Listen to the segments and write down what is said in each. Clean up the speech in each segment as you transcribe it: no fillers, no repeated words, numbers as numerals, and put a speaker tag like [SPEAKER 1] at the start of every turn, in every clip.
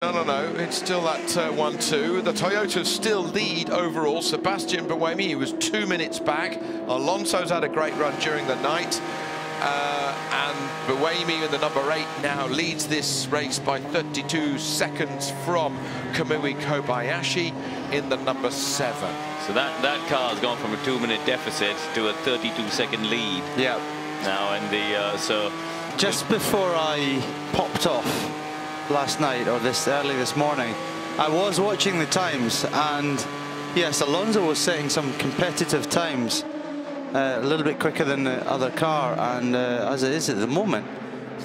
[SPEAKER 1] No, it's still that 1-2. The Toyotas still lead overall. Sebastian Buemi, he was 2 minutes back. Alonso's had a great run during the night. And Buemi in the number 8 now leads this race by 32 seconds from Kamui Kobayashi in the number 7.
[SPEAKER 2] So that car has gone from a 2-minute deficit to a 32-second lead.
[SPEAKER 1] Yeah.
[SPEAKER 2] Now, and so
[SPEAKER 3] just before I popped off last night or early this morning, I was watching the times, and yes, Alonso was setting some competitive times, a little bit quicker than the other car, and as it is at the moment,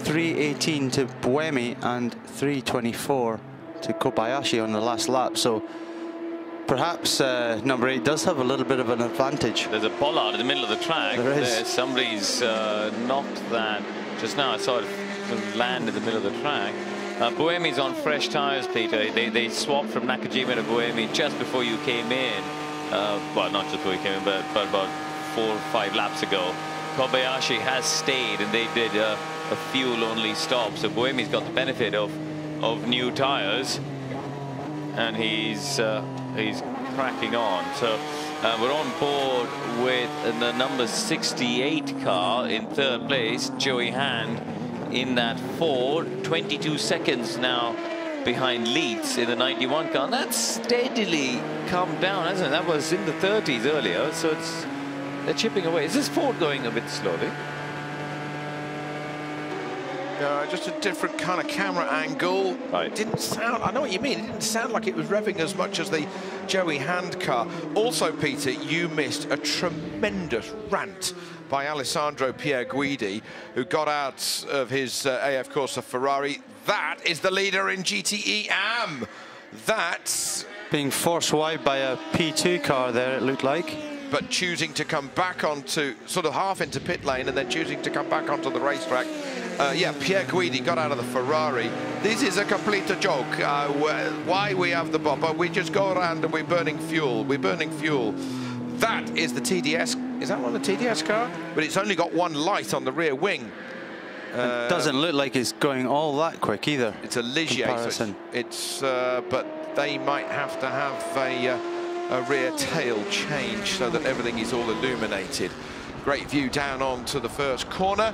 [SPEAKER 3] 3:18 to Buemi and 3:24 to Kobayashi on the last lap. So perhaps number 8 does have a little bit of an advantage.
[SPEAKER 2] There's a bollard in the middle of the track.
[SPEAKER 3] There is.
[SPEAKER 2] Somebody's knocked that just now. I saw it land in the middle of the track. Buemi's on fresh tyres, Peter. They swapped from Nakajima to Buemi just before you came in. Well, not just before you came in, but about 4 or 5 laps ago. Kobayashi has stayed, and they did a fuel-only stop. So Buemi's got the benefit of new tyres, and he's cracking on. So we're on board with the number 68 car in 3rd place, Joey Hand. In that Ford, 22 seconds now behind Leeds in the 91 car. And that's steadily come down, hasn't it? That was in the 30s earlier, so they're chipping away. Is this Ford going a bit slowly?
[SPEAKER 1] Just a different kind of camera angle.
[SPEAKER 2] Right.
[SPEAKER 1] Didn't sound, I know what you mean, it didn't sound like it was revving as much as the Joey Hand car. Also, Peter, you missed a tremendous rant by Alessandro Pierguidi, who got out of his AF Corsa Ferrari. That is the leader in GTE AM. That's
[SPEAKER 3] being forced wide by a P2 car there, it looked like.
[SPEAKER 1] But choosing to come back onto, sort of half into pit lane, and then choosing to come back onto the racetrack. Yeah, Pierguidi got out of the Ferrari. This is a complete joke. Why we have the bumper? We just go around and we're burning fuel. We're burning fuel. That is the TDS. Is that one of the TDS car? But it's only got one light on the rear wing.
[SPEAKER 3] It doesn't look like it's going all that quick either.
[SPEAKER 1] It's a Ligier. So it's but they might have to have a rear tail change so that everything is all illuminated. Great view down onto the first corner.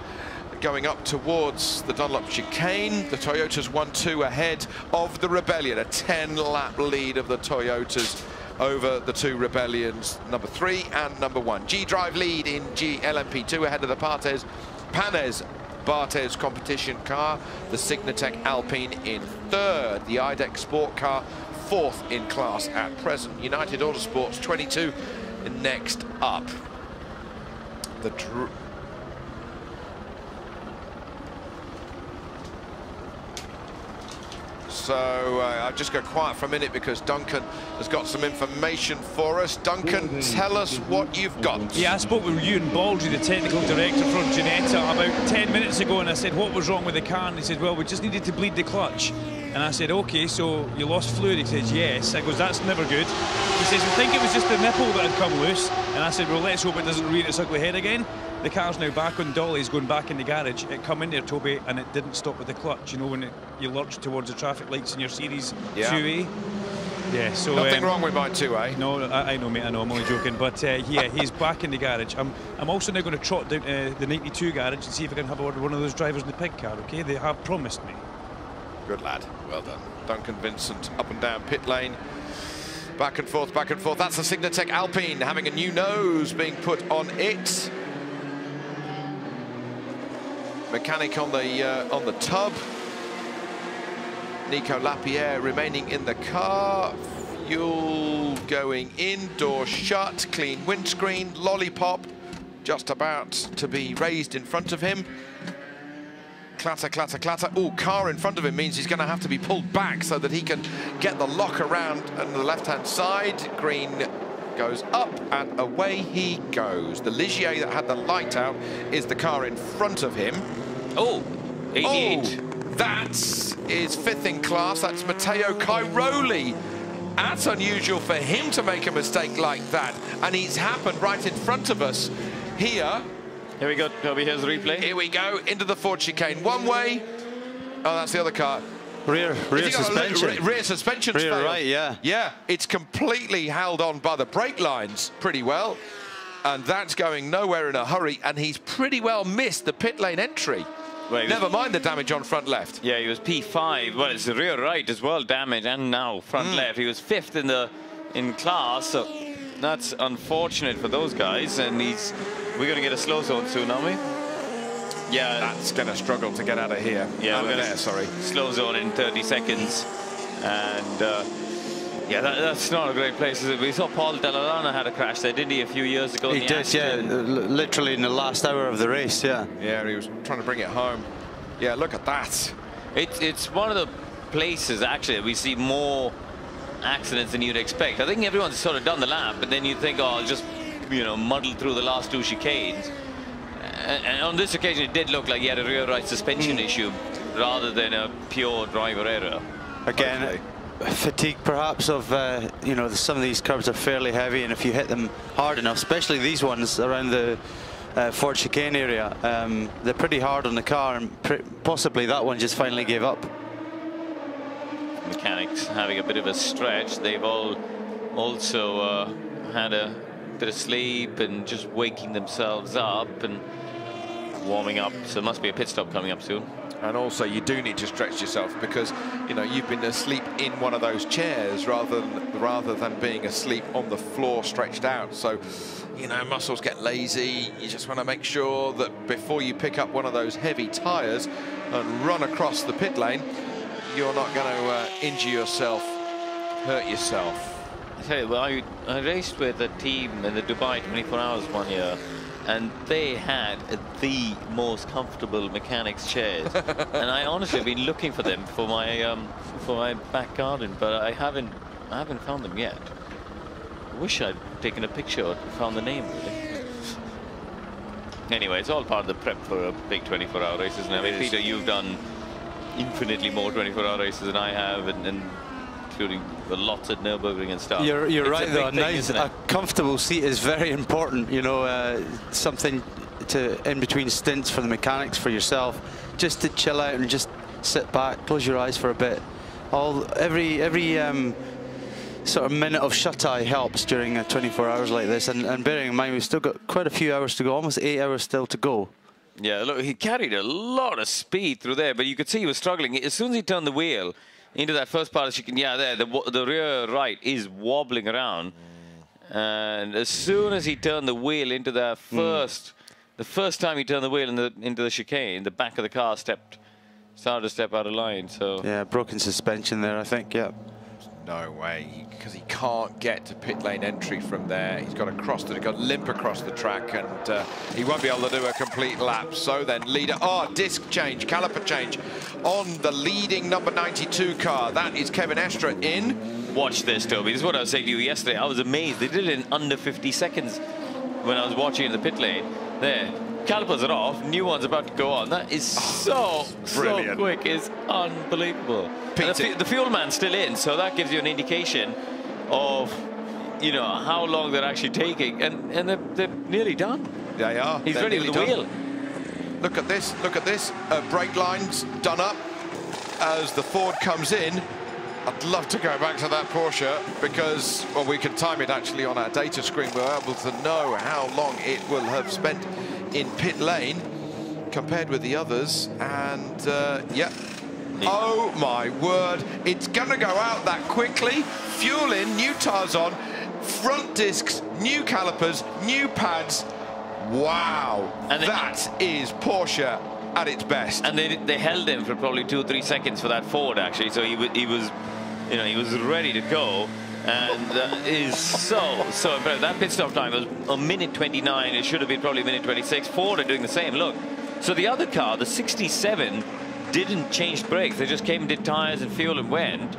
[SPEAKER 1] Going up towards the Dunlop chicane. The Toyotas 1-2 ahead of the Rebellion. A 10-lap lead of the Toyotas over the 2 Rebellions, number 3 and number 1. G-Drive lead in LMP2 ahead of the Panes Barthez competition car. The Signatech Alpine in 3rd. The IDEX Sport car 4th in class at present. United Autosports 22 next up. So I'll just go quiet for a minute because Duncan has got some information for us. Duncan, tell us what you've got.
[SPEAKER 4] Yeah, I spoke with Ewan Baldry, the technical director for Ginetta, about 10 minutes ago, and I said, what was wrong with the car? And he said, well, we just needed to bleed the clutch. And I said, okay, so you lost fluid? He says, yes. I goes, that's never good. He says, we think it was just the nipple that had come loose. And I said, well, let's hope it doesn't rear its ugly head again. The car's now back on dollies, going back in the garage. It come in there, Toby, and it didn't stop with the clutch. You know, when you lurch towards the traffic lights in your Series 2A. Yeah, so
[SPEAKER 1] nothing wrong with my 2A.
[SPEAKER 4] No, I know, mate. I know. I'm only joking. But yeah, he's back in the garage. I'm also now going to trot down the 92 garage and see if I can have a word with one of those drivers in the pig car. Okay, they have promised me.
[SPEAKER 1] Good lad. Well done, Duncan Vincent. Up and down pit lane. Back and forth, back and forth. That's the Signatech Alpine having a new nose being put on it. Mechanic on the tub. Nico Lapierre remaining in the car. Fuel going in, door shut, clean windscreen, lollipop just about to be raised in front of him. Clatter, clatter, clatter. Oh, car in front of him means he's going to have to be pulled back so that he can get the lock around on the left-hand side. Green goes up and away he goes. The Ligier that had the light out is the car in front of him.
[SPEAKER 2] Oh, 88.
[SPEAKER 1] Oh, that is 5th in class. That's Matteo Cairoli. That's unusual for him to make a mistake like that. And it's happened right in front of us here.
[SPEAKER 2] Here we go, Toby. Here's the replay.
[SPEAKER 1] Here we go, into the Ford chicane. One way. Oh, that's the other car.
[SPEAKER 3] Rear suspension.
[SPEAKER 1] Rear suspension's
[SPEAKER 3] Rear
[SPEAKER 1] failed.
[SPEAKER 3] right, yeah.
[SPEAKER 1] Yeah, it's completely held on by the brake lines pretty well. And that's going nowhere in a hurry. And he's pretty well missed the pit lane entry. Well, never mind the damage on front left.
[SPEAKER 2] Yeah, he was P5. Well, it's the rear right as well, damage, and now front left. He was 5th in class, so that's unfortunate for those guys. And we're going to get a slow zone soon, aren't we? Yeah,
[SPEAKER 1] that's going to struggle to get out of here.
[SPEAKER 2] Yeah,
[SPEAKER 1] we're there. Sorry,
[SPEAKER 2] slow zone in 30 seconds, and yeah, that's not a great place. We saw Paul Dell'Arena had a crash there, didn't he, a few years ago?
[SPEAKER 3] He did, yeah, literally in the last hour of the race, yeah.
[SPEAKER 1] Yeah, he was trying to bring it home. Yeah, look at that.
[SPEAKER 2] It's one of the places actually we see more accidents than you'd expect. I think everyone's sort of done the lap, but then you think, oh, I'll just muddle through the last 2 chicanes. And on this occasion, it did look like he had a rear right suspension issue rather than a pure driver error.
[SPEAKER 3] Again, fatigue perhaps of, some of these curves are fairly heavy, and if you hit them hard enough, especially these ones around the Ford chicane area, they're pretty hard on the car, and possibly that one just finally gave up.
[SPEAKER 2] Mechanics having a bit of a stretch. They've all also had a bit of sleep and just waking themselves up and warming up, so there must be a pit stop coming up soon.
[SPEAKER 1] And also you do need to stretch yourself because you've been asleep in one of those chairs rather than being asleep on the floor stretched out. So muscles get lazy. You just want to make sure that before you pick up one of those heavy tires and run across the pit lane, you're not going to injure yourself, hurt yourself.
[SPEAKER 2] I tell you, well, I raced with a team in the Dubai 24 Hours one year, and they had the most comfortable mechanics chairs. And I honestly have been looking for them for my back garden, but I haven't found them yet. I wish I'd taken a picture or found the name, really. Anyway, it's all part of the prep for a big 24-hour race, isn't it? I mean, Peter, you've done infinitely more 24-hour races than I have, and including lots at Nürburgring and stuff.
[SPEAKER 3] You're right, though.
[SPEAKER 2] A
[SPEAKER 3] comfortable seat is very important. Something in between stints for the mechanics, for yourself, just to chill out and just sit back, close your eyes for a bit. Every sort of minute of shut-eye helps during 24 hours like this. And bearing in mind, we've still got quite a few hours to go, almost 8 hours still to go.
[SPEAKER 2] Yeah, look, he carried a lot of speed through there, but you could see he was struggling. As soon as he turned the wheel into that first part of the chicane, yeah, there, the rear right is wobbling around. And as soon as he turned the wheel into that the first time he turned the wheel into the chicane, the back of the car started to step out of line. So
[SPEAKER 3] yeah, broken suspension there, I think, yeah.
[SPEAKER 1] No way, because he can't get to pit lane entry from there. He's got to limp across the track, and he won't be able to do a complete lap. So then leader, disc change, caliper change on the leading number 92 car. That is Kevin Estre in.
[SPEAKER 2] Watch this, Toby. This is what I was saying to you yesterday. I was amazed. They did it in under 50 seconds when I was watching in the pit lane. There, calipers are off, new one's about to go on. That is so quick. It's unbelievable. The fuel man's still in, so that gives you an indication of how long they're actually taking, and they're nearly done.
[SPEAKER 1] They are.
[SPEAKER 2] He's ready with the wheel.
[SPEAKER 1] Look at this. Look at this. Brake lines done up as the Ford comes in. I'd love to go back to that Porsche because, well, we can time it actually on our data screen. We're able to know how long it will have spent in pit lane compared with the others, and yeah. Oh my word, it's gonna go out that quickly. Fuel in, new tires on, front discs, new calipers, new pads. Wow, and that is Porsche at its best.
[SPEAKER 2] And they held him for probably 2 or 3 seconds for that Ford, actually, so he was ready to go. And is so impressive. That pit stop time was a minute 29. It should have been probably a minute 26. Ford are doing the same. Look, so the other car, the 67, didn't change brakes. They just came and did tires and fuel and went.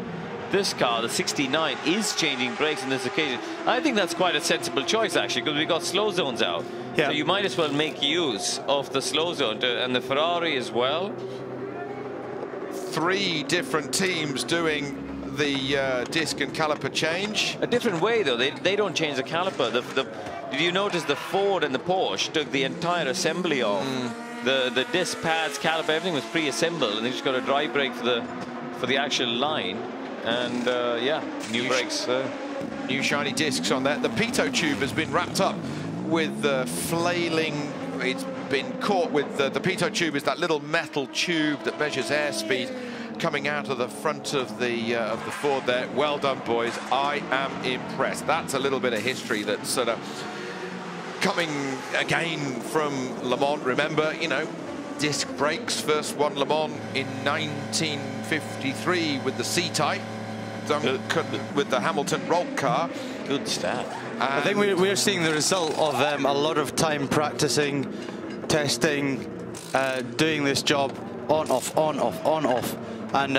[SPEAKER 2] This car, the 69, is changing brakes on this occasion. I think that's quite a sensible choice, actually, because we got slow zones out. Yeah. So you might as well make use of the slow zone, and the Ferrari as well.
[SPEAKER 1] 3 different teams doing the disc and caliper change.
[SPEAKER 2] A different way, though. They don't change the caliper. Did you notice the Ford and the Porsche took the entire assembly off? The disc pads, caliper, everything was pre-assembled, and they just got a dry brake for for the actual line. And yeah, new brakes.
[SPEAKER 1] New shiny discs on there. The pitot tube has been wrapped up with the flailing. It's been caught with the pitot tube is that little metal tube that measures airspeed coming out of the front of the Ford there. Well done, boys. I am impressed. That's a little bit of history that's sort of coming again from Le Mans. Remember, you know, disc brakes first won Le Mans in 1953 with the C-Type, with the Hamilton Rolt car.
[SPEAKER 2] Good stat.
[SPEAKER 3] I think we're seeing the result of a lot of time practicing, testing, doing this job on, off, on, off, on, off, and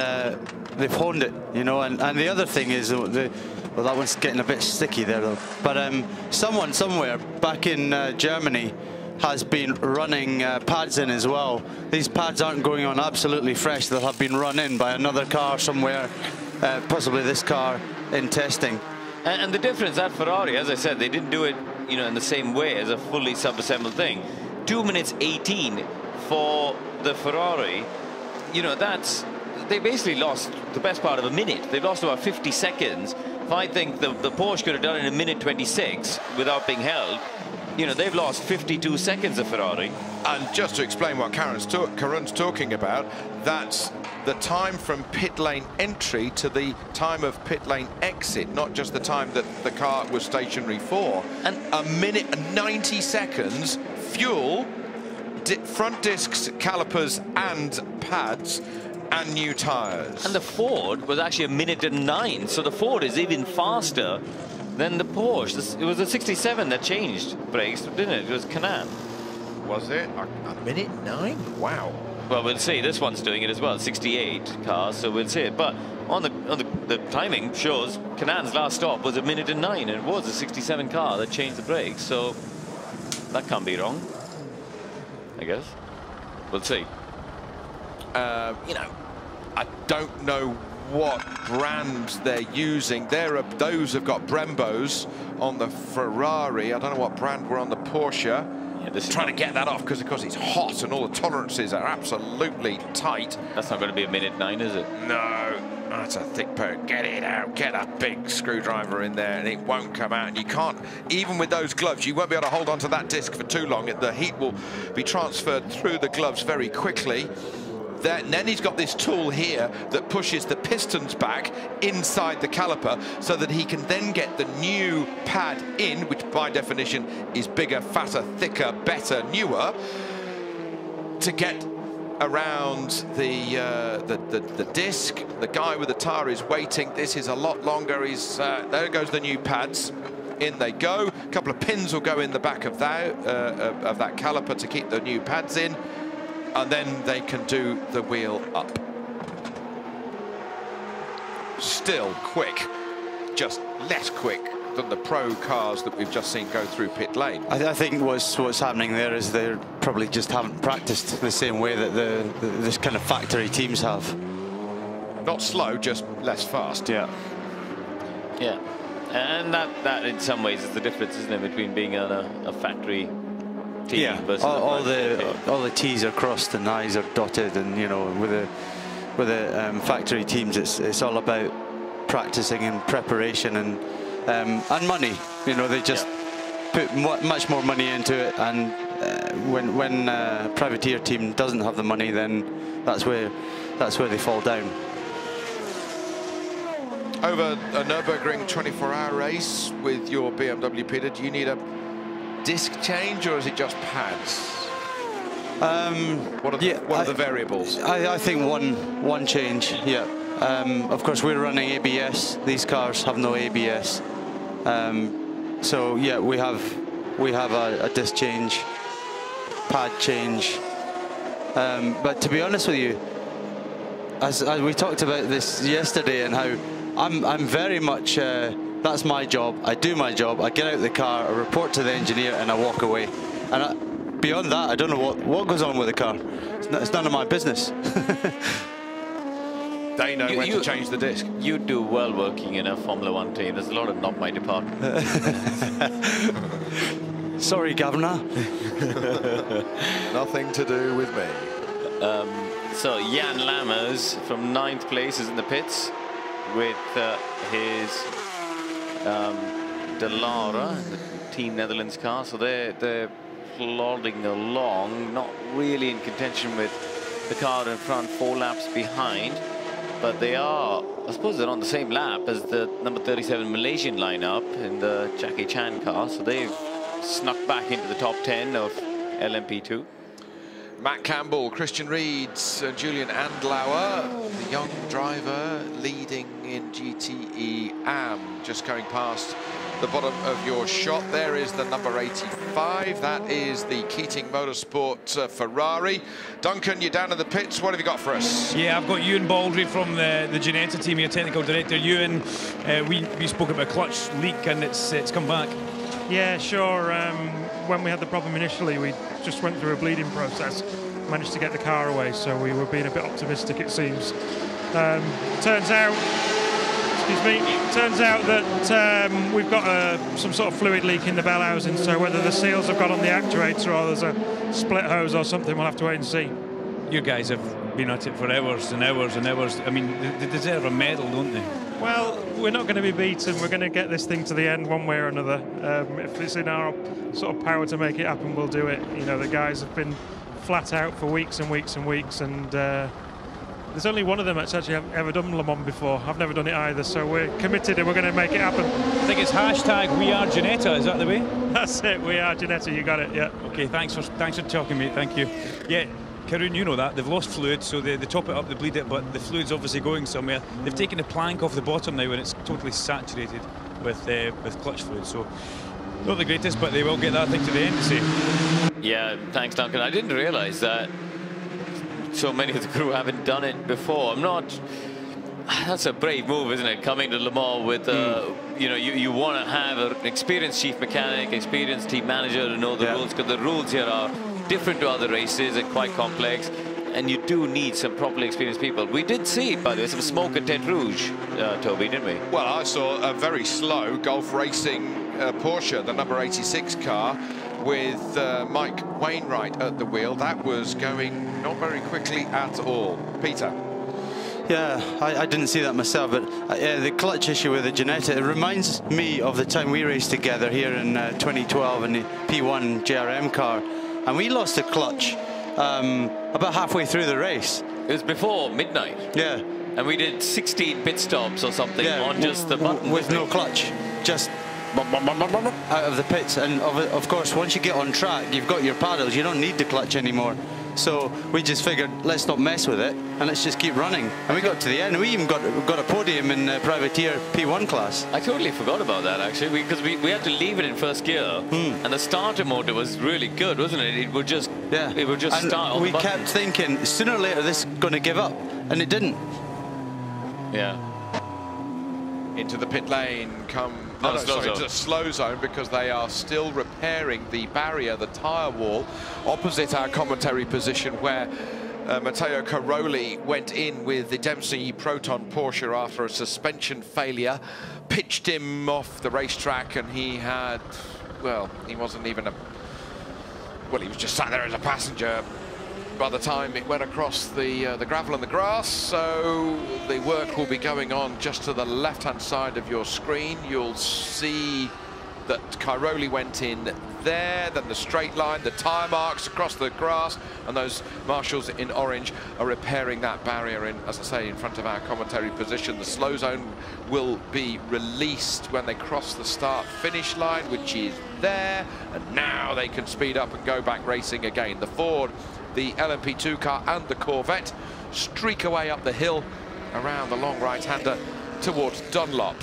[SPEAKER 3] they've honed it, you know. And the other thing is, well, that one's getting a bit sticky there, though. But someone somewhere back in Germany has been running pads in as well. These pads aren't going on absolutely fresh. They'll have been run in by another car somewhere, possibly this car, in testing.
[SPEAKER 2] And the difference at Ferrari, as I said, they didn't do it, you know, in the same way as a fully sub-assembled thing. 2 minutes 18 for the Ferrari. You know, they basically lost the best part of a minute. They've lost about 50 seconds. If I think the Porsche could have done it in 1:26 without being held, you know, they've lost 52 seconds of Ferrari. And
[SPEAKER 1] just to explain what Karun's talking about, that's the time from pit lane entry to the time of pit lane exit, not just the time that the car was stationary for. And 1 minute and 90 seconds, fuel, front discs, calipers and pads, and new tyres.
[SPEAKER 2] And the Ford was actually 1:09, so the Ford is even faster than the Porsche. It was a 67 that changed brakes, didn't it? It was Canaan.
[SPEAKER 1] Was it? A 1:09? Wow.
[SPEAKER 2] Well, we'll see. This one's doing it as well, 68 cars, so we'll see it. But on the timing shows Canaan's last stop was 1:09, and it was a 67 car that changed the brakes, so that can't be wrong, I guess. We'll see.
[SPEAKER 1] You know, I don't know what brands they're using. Those have got Brembos on the Ferrari. I don't know what brand were on the Porsche.
[SPEAKER 2] Yeah, this is
[SPEAKER 1] trying to get that off because, of course, it's hot and all the tolerances are absolutely tight.
[SPEAKER 2] That's not going to be 1:09, is it?
[SPEAKER 1] No, that's a thick pair. Get it out. Get a big screwdriver in there, and it won't come out. And you can't, even with those gloves, you won't be able to hold on to that disc for too long. The heat will be transferred through the gloves very quickly. Then he's got this tool here that pushes the pistons back inside the caliper so that he can then get the new pad in, which by definition is bigger, fatter, thicker, better, newer, to get around the disc. The guy with the tyre is waiting. This is a lot longer. There goes the new pads. In they go. A couple of pins will go in the back of that caliper to keep the new pads in. And then they can do the wheel up. Still quick, just less quick than the pro cars that we've just seen go through pit lane.
[SPEAKER 3] I think what's happening there is they probably just haven't practiced the same way that this kind of factory teams have.
[SPEAKER 1] Not slow, just less fast.
[SPEAKER 3] Yeah.
[SPEAKER 2] Yeah, and that in some ways is the difference, isn't it, between being on a factory team.
[SPEAKER 3] Yeah,
[SPEAKER 2] versus
[SPEAKER 3] all the T's are crossed and I's are dotted, and you know, with the factory teams, it's all about practicing and preparation and money. You know, they just put much more money into it, and when a privateer team doesn't have the money, then that's where they fall down.
[SPEAKER 1] Over a Nürburgring 24-hour race with your BMW, Peter, do you need a disc change, or is it just pads? What are the variables?
[SPEAKER 3] I think one change. Yeah. Of course, we're running ABS. These cars have no ABS. So yeah, we have a disc change, pad change. But to be honest with you, as we talked about this yesterday, and how I'm very much. That's my job. I do my job. I get out of the car, I report to the engineer, and I walk away. And beyond that, I don't know what goes on with the car. It's none of my business.
[SPEAKER 1] They know when to change the disc.
[SPEAKER 2] You do well working in a Formula One team. There's a lot of not my department.
[SPEAKER 3] Sorry, Governor.
[SPEAKER 1] Nothing to do with me.
[SPEAKER 2] So Jan Lammers from 9th place is in the pits with his De Lara, the Team Netherlands car. So they're plodding along, not really in contention with the car in front, 4 laps behind. But they are, I suppose they're on the same lap as the number 37 Malaysian lineup in the Jackie Chan car. So they've snuck back into the top 10 of LMP2.
[SPEAKER 1] Matt Campbell, Christian Reeds, Julian Andlauer, the young driver leading in GTE AM, just going past the bottom of your shot. There is the number 85. That is the Keating Motorsport Ferrari. Duncan, you're down in the pits. What have you got for us?
[SPEAKER 4] Yeah, I've got Ewan Baldry from the Ginetta team here, technical director. Ewan, we spoke about a clutch leak and it's come back.
[SPEAKER 5] Yeah, sure. When we had the problem initially, we just went through a bleeding process, managed to get the car away, so we were being a bit optimistic, it seems. Turns out that we've got some sort of fluid leak in the bell housing, so whether the seals have got on the actuator or there's a split hose or something, we'll have to wait and see.
[SPEAKER 4] You guys have been at it for hours and hours and hours. I mean, they deserve a medal, don't they?
[SPEAKER 5] Well, we're not going to be beaten. We're going to get this thing to the end one way or another. If it's in our sort of power to make it happen, we'll do it. You know, the guys have been flat out for weeks and weeks and weeks, and there's only one of them that's actually ever done Le Mans before. I've never done it either, so we're committed and we're going to make it happen.
[SPEAKER 4] I think it's hashtag We Are Ginetta, is that the way?
[SPEAKER 5] That's it, We Are Ginetta, you got it, yeah.
[SPEAKER 4] Okay, thanks for talking, mate, thank you. Yeah, Karun, you know that, they've lost fluid, so they top it up, they bleed it, but the fluid's obviously going somewhere. They've taken the plank off the bottom now and it's totally saturated with clutch fluid, so not the greatest, but they will get that thing to the end, to say.
[SPEAKER 2] Yeah, thanks, Duncan. I didn't realise that so many of the crew haven't done it before. That's a brave move, isn't it? Coming to Le Mans with, you know, you want to have an experienced chief mechanic, experienced team manager to know the rules, because the rules here are different to other races and quite complex, and you do need some properly experienced people. We did see, by the way, some smoke at Tête Rouge, Toby, didn't we?
[SPEAKER 1] Well, I saw a very slow Gulf Racing Porsche, the number 86 car, with Mike Wainwright at the wheel. That was going not very quickly at all. Peter?
[SPEAKER 3] Yeah, I didn't see that myself, but the clutch issue with the Ginetta, it reminds me of the time we raced together here in 2012 in the P1 JRM car, and we lost the clutch about halfway through the race.
[SPEAKER 2] It was before midnight.
[SPEAKER 3] Yeah.
[SPEAKER 2] And we did 16 pit stops or something on just the button.
[SPEAKER 3] With no clutch, just out of the pits. And of course, once you get on track, you've got your paddles, you don't need the clutch anymore. So we just figured, let's not mess with it and let's just keep running. And we got to the end. We even got a podium in privateer P1 class.
[SPEAKER 2] I totally forgot about that, actually, because we had to leave it in first gear, and the starter motor was really good, wasn't it? It would just start on
[SPEAKER 3] we
[SPEAKER 2] the button.
[SPEAKER 3] kept thinking, sooner or later this is going to give up, and it didn't.
[SPEAKER 2] Yeah.
[SPEAKER 1] Into the pit lane come... into the slow zone, because they are still repairing the barrier, the tyre wall, opposite our commentary position, where Matteo Caroli went in with the Dempsey Proton Porsche after a suspension failure, pitched him off the racetrack, and he had, well, he wasn't even a... Well, he was just sat there as a passenger by the time it went across the gravel and the grass. So the work will be going on just to the left-hand side of your screen. You'll see that Cairoli went in there, then the straight line, the tyre marks across the grass, and those marshals in orange are repairing that barrier in, as I say, in front of our commentary position. The slow zone will be released when they cross the start-finish line, which is there, and now they can speed up and go back racing again. The Ford, the LMP2 car and the Corvette streak away up the hill around the long right-hander towards Dunlop.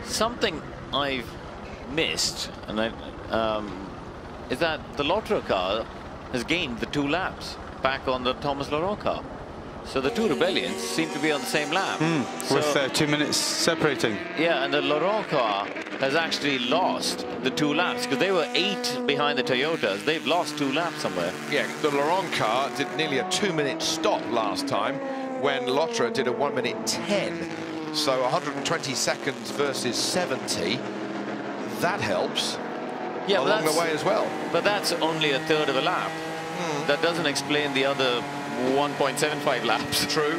[SPEAKER 2] Something I've missed, and is that the Lotterer car has gained the 2 laps back on the Thomas Laurent car. So the 2 Rebellions seem to be on the same lap.
[SPEAKER 3] With 2 minutes separating.
[SPEAKER 2] Yeah, and the Laurent car has actually lost the 2 laps, because they were 8 behind the Toyotas. They've lost 2 laps somewhere.
[SPEAKER 1] Yeah, the Laurent car did nearly a 2-minute stop last time, when Lotterer did a 1-minute 10. So 120 seconds versus 70. That helps along the way as well.
[SPEAKER 2] But that's only a third of a lap. That doesn't explain the other 1.75 laps.
[SPEAKER 1] True.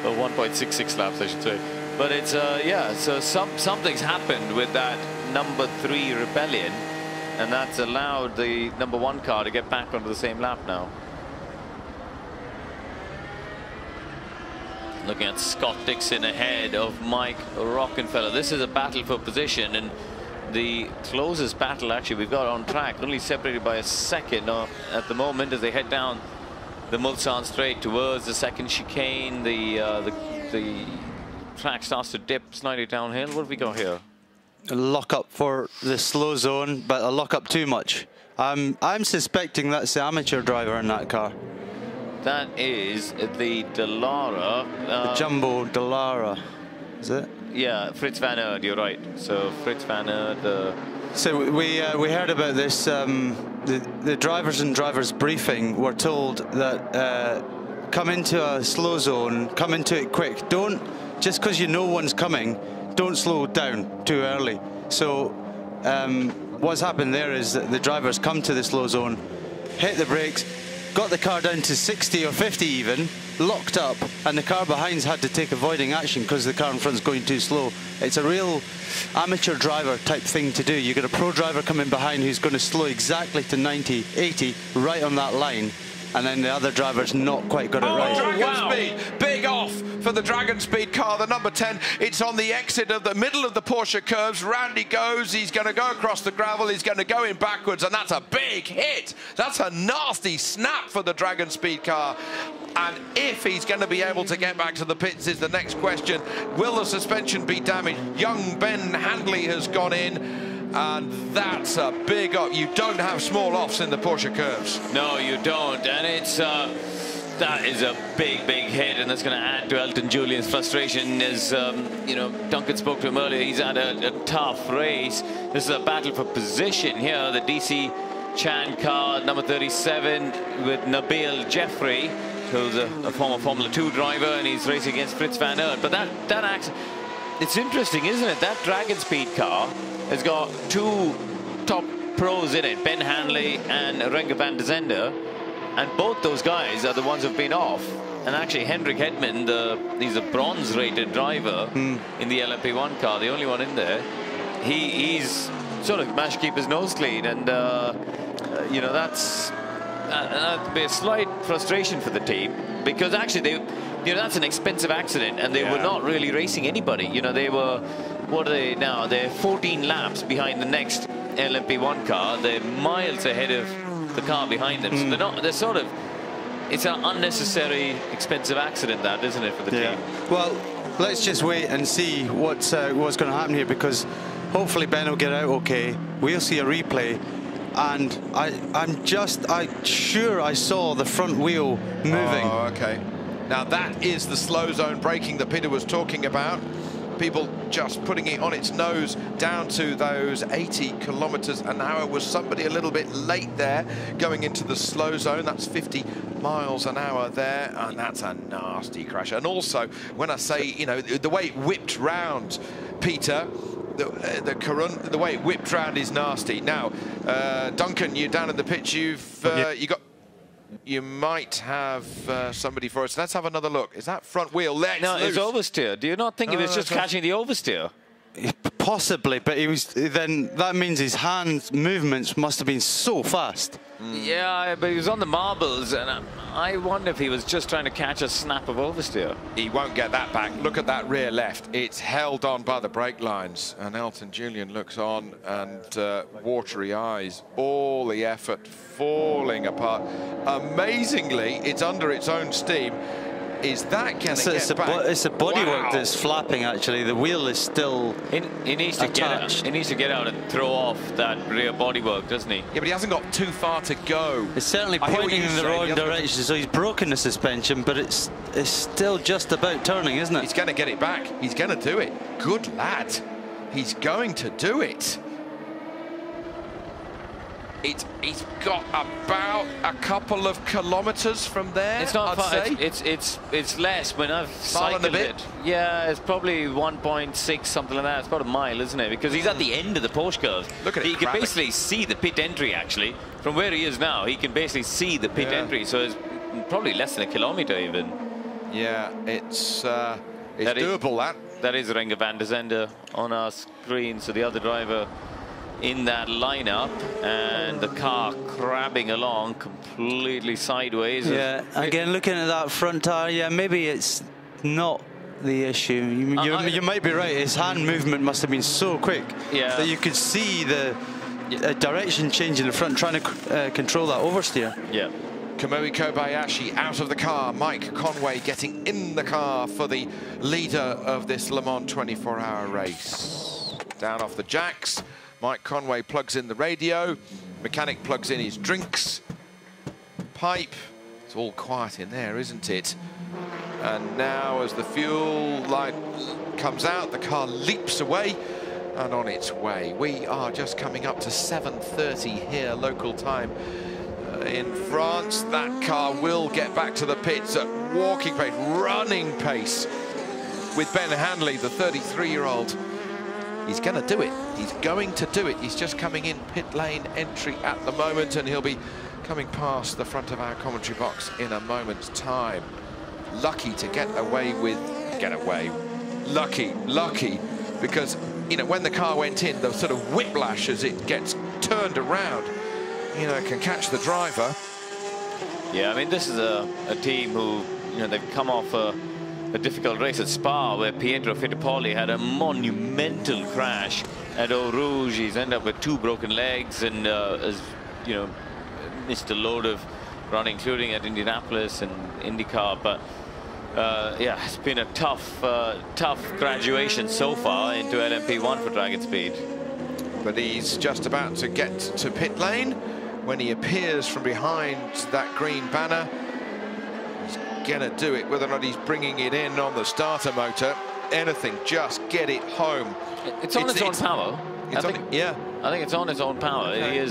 [SPEAKER 2] Well, 1.66 laps, I should say. But it's, yeah, so something's happened with that number 3 Rebellion, and that's allowed the number 1 car to get back onto the same lap now. Looking at Scott Dixon ahead of Mike Rockenfeller. This is a battle for position, and the closest battle actually we've got on track, only separated by a second at the moment as they head down the Mulsanne Straight towards the second chicane. The track starts to dip slightly downhill. What have we got here?
[SPEAKER 3] A lock up for the slow zone, but a lock up too much. I'm suspecting that's the amateur driver in that car.
[SPEAKER 2] That is the Dallara.
[SPEAKER 3] The Jumbo Dallara, is it?
[SPEAKER 2] Yeah, Fritz van Aert, you're right. So Fritz van Aert.
[SPEAKER 3] So we heard about this. The drivers and drivers briefing were told that come into a slow zone, come into it quick. Don't, just because you know one's coming, don't slow down too early. So what's happened there is that the drivers come to the slow zone, hit the brakes, got the car down to 60 or 50 even, locked up, and the car behind's had to take avoiding action because the car in front's going too slow. It's a real amateur driver type thing to do. You've got a pro driver coming behind who's going to slow exactly to 90, 80, right on that line, and then the other driver's not quite got it right.
[SPEAKER 1] Dragon Speed, big off for the Dragon Speed car, the number 10. It's on the exit of the middle of the Porsche curves. Round he goes. He's going to go across the gravel. He's going to go in backwards, and that's a big hit. That's a nasty snap for the Dragon Speed car. And if he's going to be able to get back to the pits is the next question. Will the suspension be damaged? Young Ben Handley has gone in, and that's a big off. You don't have small offs in the Porsche curves.
[SPEAKER 2] No, you don't, and it's that is a big hit, and that's going to add to Elton Julian's frustration. As you know, Duncan spoke to him earlier, he's had a tough race. This is a battle for position here. The DC Chan car, number 37, with Nabil Jeffrey, who's a former Formula 2 driver, and he's racing against Fritz van Aert. But that acts, it's interesting, isn't it? That Dragon Speed car has got 2 top pros in it, Ben Handley and Renger van der Zende, and both those guys are the ones who've been off. And actually Hendrik Hedman, he's a bronze-rated driver in the LMP1 car, the only one in there. He's sort of managed to keep his nose clean, and you know, that'd be a slight frustration for the team, because actually you know, that's an expensive accident, and they were not really racing anybody. You know, they were, what are they now? They're 14 laps behind the next LMP1 car. They're miles ahead of the car behind them. So they're not, they're sort of, it's an unnecessary expensive accident, that, isn't it, for the team? Well,
[SPEAKER 3] let's just wait and see what's going to happen here, because hopefully Ben will get out okay. We'll see a replay. And I'm sure I saw the front wheel moving.
[SPEAKER 1] Oh, okay. Now that is the slow zone braking that Peter was talking about. People just putting it on its nose down to those 80 kilometers an hour. Was somebody a little bit late there going into the slow zone? That's 50 miles an hour there, and that's a nasty crash. And also, when I say, you know, the way it whipped round, Peter, the way it whipped round is nasty. Now, Duncan, you're down in the pitch. You might have somebody for us. Let's have another look. Is that front wheel?
[SPEAKER 2] No, it's oversteer. Do you not think he was just catching the oversteer?
[SPEAKER 3] Possibly, but he was. Then that means his hand movements must have been so fast.
[SPEAKER 2] Yeah, but he was on the marbles, and I wonder if he was just trying to catch a snap of oversteer.
[SPEAKER 1] He won't get that back. Look at that rear left. It's held on by the brake lines, and Elton Julian looks on, and watery eyes. All the effort falling apart. Amazingly, it's under its own steam. Is that going to get back?
[SPEAKER 3] It's the bodywork that's flapping, actually. The wheel is still
[SPEAKER 2] he needs to get out. He needs to get out and throw off that rear bodywork, doesn't he?
[SPEAKER 1] Yeah, but he hasn't got too far to go.
[SPEAKER 3] It's certainly pointing in the wrong direction, so he's broken the suspension, but it's still just about turning, isn't it?
[SPEAKER 1] He's going to get it back. He's going to do it. Good lad. He's going to do it. He's got about a couple of kilometers from there.
[SPEAKER 2] It's not far.
[SPEAKER 1] I'd say.
[SPEAKER 2] It's less when I've cycled it. Yeah, it's probably 1.6, something like that. It's about a mile, isn't it? Because he's at the end of the Porsche curve.
[SPEAKER 1] Look at it.
[SPEAKER 2] He can basically see the pit entry, actually. From where he is now, he can basically see the pit entry. So it's probably less than a kilometre even.
[SPEAKER 1] Yeah, it's doable, that.
[SPEAKER 2] That is Renger van der Zende on our screen, so the other driver in that lineup, and the car crabbing along completely sideways.
[SPEAKER 3] Yeah, again, looking at that front tire, yeah, maybe it's not the issue. You might be right. His hand movement must have been so quick that you could see the direction change in the front, trying to control that oversteer.
[SPEAKER 2] Yeah.
[SPEAKER 1] Kamui Kobayashi out of the car. Mike Conway getting in the car for the leader of this Le Mans 24-hour race. Down off the jacks. Mike Conway plugs in the radio. Mechanic plugs in his drinks. Pipe. It's all quiet in there, isn't it? And now as the fuel light comes out, the car leaps away and on its way. We are just coming up to 7:30 here, local time. In France, that car will get back to the pits at walking pace, running pace, with Ben Hanley, the 33-year-old. He's going to do it. He's going to do it. He's just coming in pit lane entry at the moment, and he'll be coming past the front of our commentary box in a moment's time. Lucky to get away, lucky, because, you know, when the car went in, the sort of whiplash as it gets turned around, you know, can catch the driver.
[SPEAKER 2] Yeah, I mean, this is a team who, you know, they've come off a difficult race at Spa, where Pietro Fittipaldi had a monumental crash at Eau Rouge. He's ended up with 2 broken legs and, has, you know, missed a load of running, including at Indianapolis and IndyCar. But yeah, it's been a tough graduation so far into LMP1 for Dragon Speed.
[SPEAKER 1] But he's just about to get to pit lane when he appears from behind that green banner. He's gonna do it, whether or not he's bringing it in on the starter motor. Anything, just get it home.
[SPEAKER 2] It's on its own power. I think it's on its own power.
[SPEAKER 1] Okay.
[SPEAKER 2] I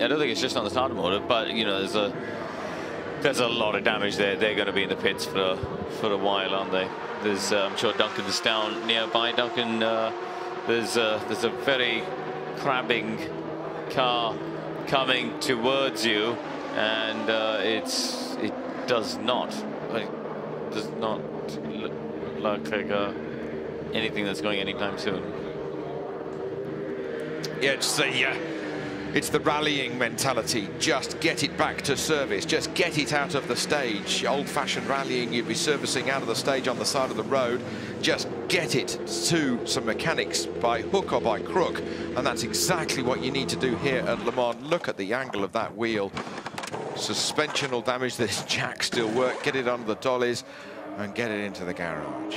[SPEAKER 2] don't think it's just on the starter motor, but, you know, there's a lot of damage there. They're going to be in the pits for a while, aren't they? There's I'm sure Duncan's down nearby. Duncan, there's a very crabbing car coming towards you, and it does not look like anything that's going anytime soon.
[SPEAKER 1] Yeah, it's the rallying mentality. Just get it back to service. Just get it out of the stage. Old-fashioned rallying, you'd be servicing out of the stage on the side of the road. Just get it to some mechanics by hook or by crook. And that's exactly what you need to do here at Le Mans. Look at the angle of that wheel. Suspensional damage. This jack still work. Get it under the dollies and get it into the garage.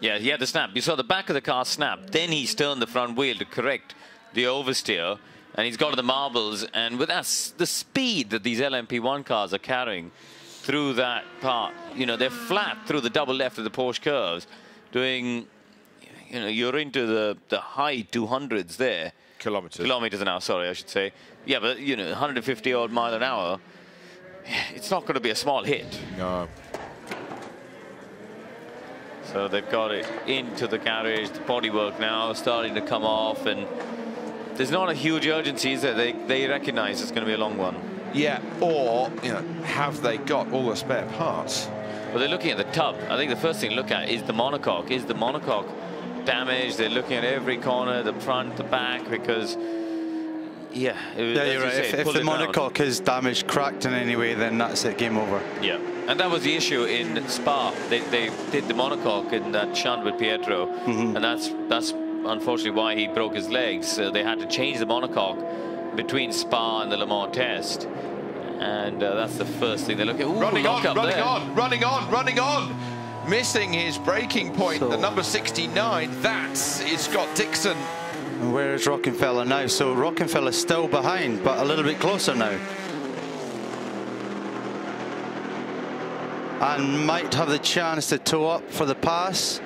[SPEAKER 2] Yeah, he had the snap. You saw the back of the car snap. Then he's turned the front wheel to correct the oversteer, and he's got to the marbles. And with that, the speed that these LMP1 cars are carrying through that part, you know, they're flat through the double left of the Porsche curves, doing, you know, you're into the high 200s there. Kilometers an hour, sorry, I should say. Yeah, but, you know, 150 odd mile an hour. It's not going to be a small hit.
[SPEAKER 1] No.
[SPEAKER 2] So they've got it into the garage. The bodywork now starting to come off, and there's not a huge urgency, is there? They recognise it's going to be a long one.
[SPEAKER 1] Yeah, or, you know, have they got all the spare parts?
[SPEAKER 2] Well, they're looking at the tub. I think the first thing to look at is the monocoque. Is the monocoque damaged? They're looking at every corner, the front, the back, because, yeah,
[SPEAKER 3] you're right. If the monocoque is damaged, cracked in any way, then that's it, game over.
[SPEAKER 2] Yeah, and that was the issue in Spa. They did the monocoque in that shunt with Pietro, and that's unfortunately why he broke his legs. They had to change the monocoque between Spa and the Le Mans test, and that's the first thing they look at. Ooh,
[SPEAKER 1] running on. Missing his braking point, the number 69. That is Scott Dixon.
[SPEAKER 3] And where is Rockenfeller now? So Rockenfeller's still behind, but a little bit closer now. And might have the chance to tow up for the pass.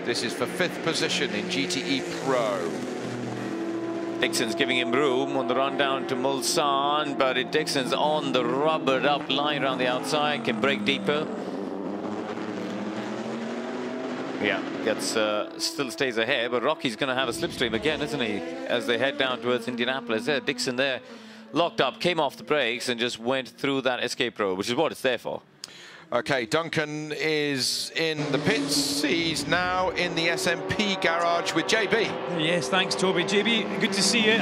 [SPEAKER 1] This is for 5th position in GTE Pro.
[SPEAKER 2] Dixon's giving him room on the run down to Mulsanne, but Dixon's on the rubbered up line around the outside, can brake deeper. Yeah, still stays ahead, but Rocky's going to have a slipstream again, isn't he? As they head down towards Indianapolis. There, Dixon there, locked up, came off the brakes and just went through that escape road, which is what it's there for.
[SPEAKER 1] Okay, Duncan is in the pits. He's now in the SMP garage with JB.
[SPEAKER 4] Yes, thanks, Toby. JB, good to see you.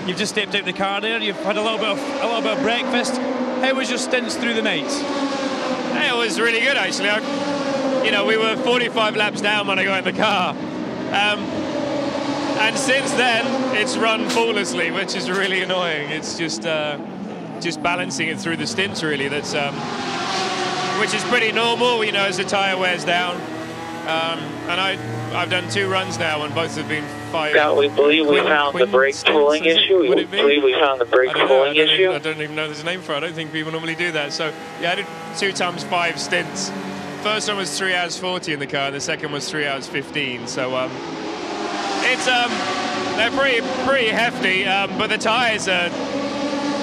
[SPEAKER 4] You've just stepped out the car there. You've had a little bit of breakfast. How was your stints through the night?
[SPEAKER 6] It was really good, actually. You know, we were 45 laps down when I got in the car. And since then, it's run flawlessly, which is really annoying. It's just balancing it through the stints, really. That's which is pretty normal, you know, as the tyre wears down. And I've done 2 runs now, and both have been 5.
[SPEAKER 7] Scott, we believe we found the brake pulling issue. We believe we found the brake pulling issue.
[SPEAKER 6] I don't even know there's a name for it. I don't think people normally do that. So, yeah, I did 2 times 5 stints. First one was 3 hours 40 in the car, and the second was 3 hours 15. So, it's they're pretty hefty, but the tyres are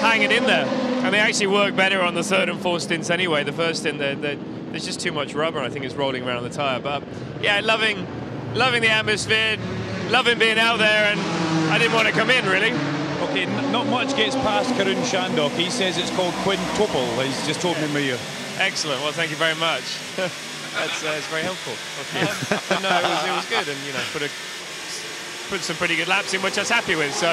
[SPEAKER 6] hanging in there, and they actually work better on the 3rd and 4th stints anyway. The first stint, there's just too much rubber, I think, it's rolling around the tyre. But yeah, loving the atmosphere, loving being out there, and I didn't want to come in, really.
[SPEAKER 4] Okay, not much gets past Karun Shandok. He says it's called quintuple. He's just told me you.
[SPEAKER 6] Excellent. Well, thank you very much. That's very helpful. Okay. No, it was good, and you know, put some pretty good laps in, which I was happy with. So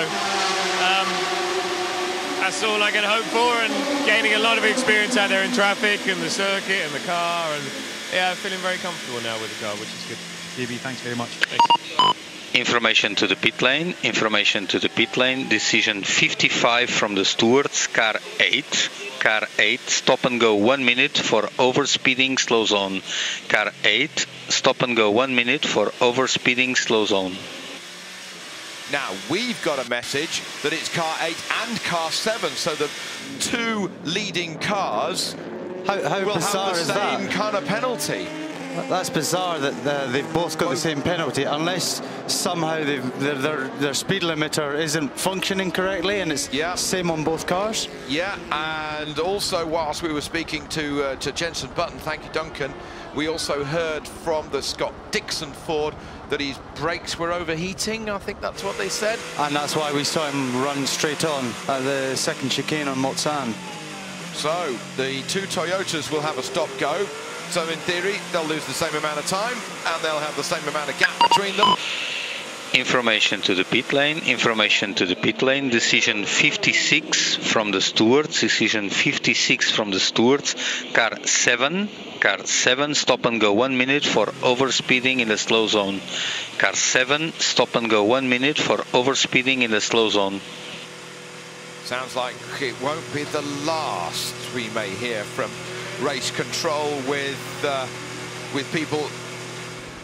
[SPEAKER 6] that's all I can hope for, and gaining a lot of experience out there in traffic and the circuit and the car, and yeah, feeling very comfortable now with the car, which is good.
[SPEAKER 4] JB, thanks very much.
[SPEAKER 6] Thanks.
[SPEAKER 8] Information to the pit lane, information to the pit lane, decision 55 from the stewards, car 8, stop and go 1 minute for overspeeding slow zone. Car 8, stop and go 1 minute for overspeeding slow zone.
[SPEAKER 1] Now, we've got a message that it's car 8 and car 7, so the 2 leading cars
[SPEAKER 3] How
[SPEAKER 1] will
[SPEAKER 3] bizarre
[SPEAKER 1] have the
[SPEAKER 3] is
[SPEAKER 1] same
[SPEAKER 3] that?
[SPEAKER 1] kind of penalty.
[SPEAKER 3] That's bizarre that they've both got the same penalty, unless somehow their speed limiter isn't functioning correctly, and it's same on both cars.
[SPEAKER 1] Yeah, and also whilst we were speaking to Jensen Button, thank you, Duncan, we also heard from the Scott Dixon Ford that his brakes were overheating. I think that's what they said.
[SPEAKER 3] And that's why we saw him run straight on at the second chicane on Motsan.
[SPEAKER 1] So the 2 Toyotas will have a stop-go. So in theory, they'll lose the same amount of time, and they'll have the same amount of gap between them.
[SPEAKER 8] Information to the pit lane, information to the pit lane, decision 56 from the stewards, decision 56 from the stewards, car 7, stop and go 1 minute for overspeeding in the slow zone. Car 7, stop and go 1 minute for overspeeding in the slow zone.
[SPEAKER 1] Sounds like it won't be the last we may hear from race control with people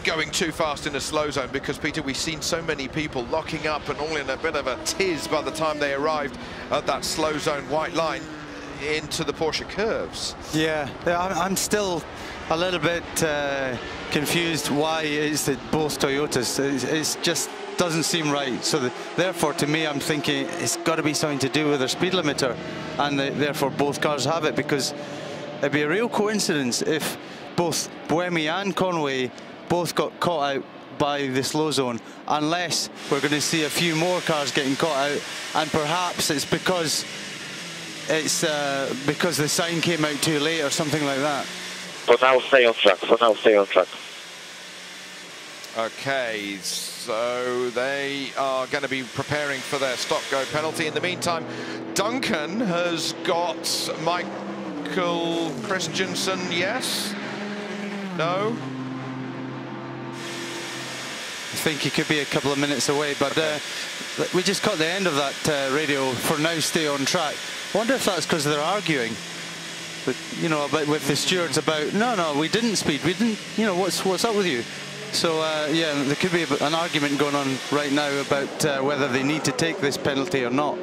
[SPEAKER 1] going too fast in the slow zone, because, Peter, we've seen so many people locking up and all in a bit of a tiz by the time they arrived at that slow zone white line into the Porsche curves.
[SPEAKER 3] Yeah, I'm still a little bit confused why it's that both Toyotas. It's just doesn't seem right. So therefore, to me, I'm thinking it's got to be something to do with their speed limiter, and therefore both cars have it, because it'd be a real coincidence if both Buemi and Conway both got caught out by the slow zone, unless we're going to see a few more cars getting caught out, and perhaps it's because the sign came out too late or something like that.
[SPEAKER 7] For now, stay on track. For now, stay on track.
[SPEAKER 1] Okay, so they are going to be preparing for their stop-go penalty. In the meantime, Duncan has got Michael Christensen, yes? No?
[SPEAKER 3] I think he could be a couple of minutes away, but we just caught the end of that radio. For now, stay on track. I wonder if that's because they're arguing, but you know, with the stewards about no, we didn't speed, we didn't. You know, what's up with you? So yeah, there could be an argument going on right now about whether they need to take this penalty or not.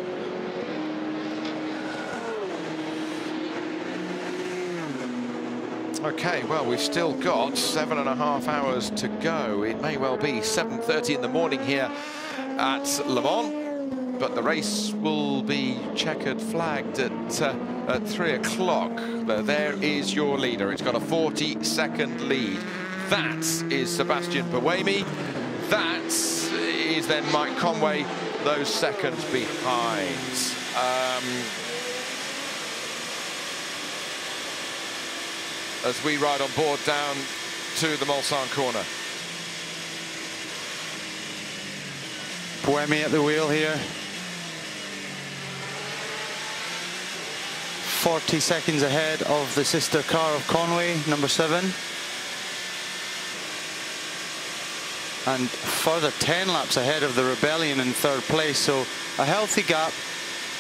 [SPEAKER 1] Okay, well, we've still got 7.5 hours to go. It may well be 7:30 in the morning here at Le Mans, but the race will be checkered flagged at 3 o'clock. There is your leader. It's got a 40-second lead. That is Sebastian Buemi. That is then Mike Conway, those seconds behind. As we ride on board down to the Mulsanne corner.
[SPEAKER 3] Buemi at the wheel here. 40 seconds ahead of the sister car of Conway, number 7. And further 10 laps ahead of the Rebellion in 3rd place. So a healthy gap.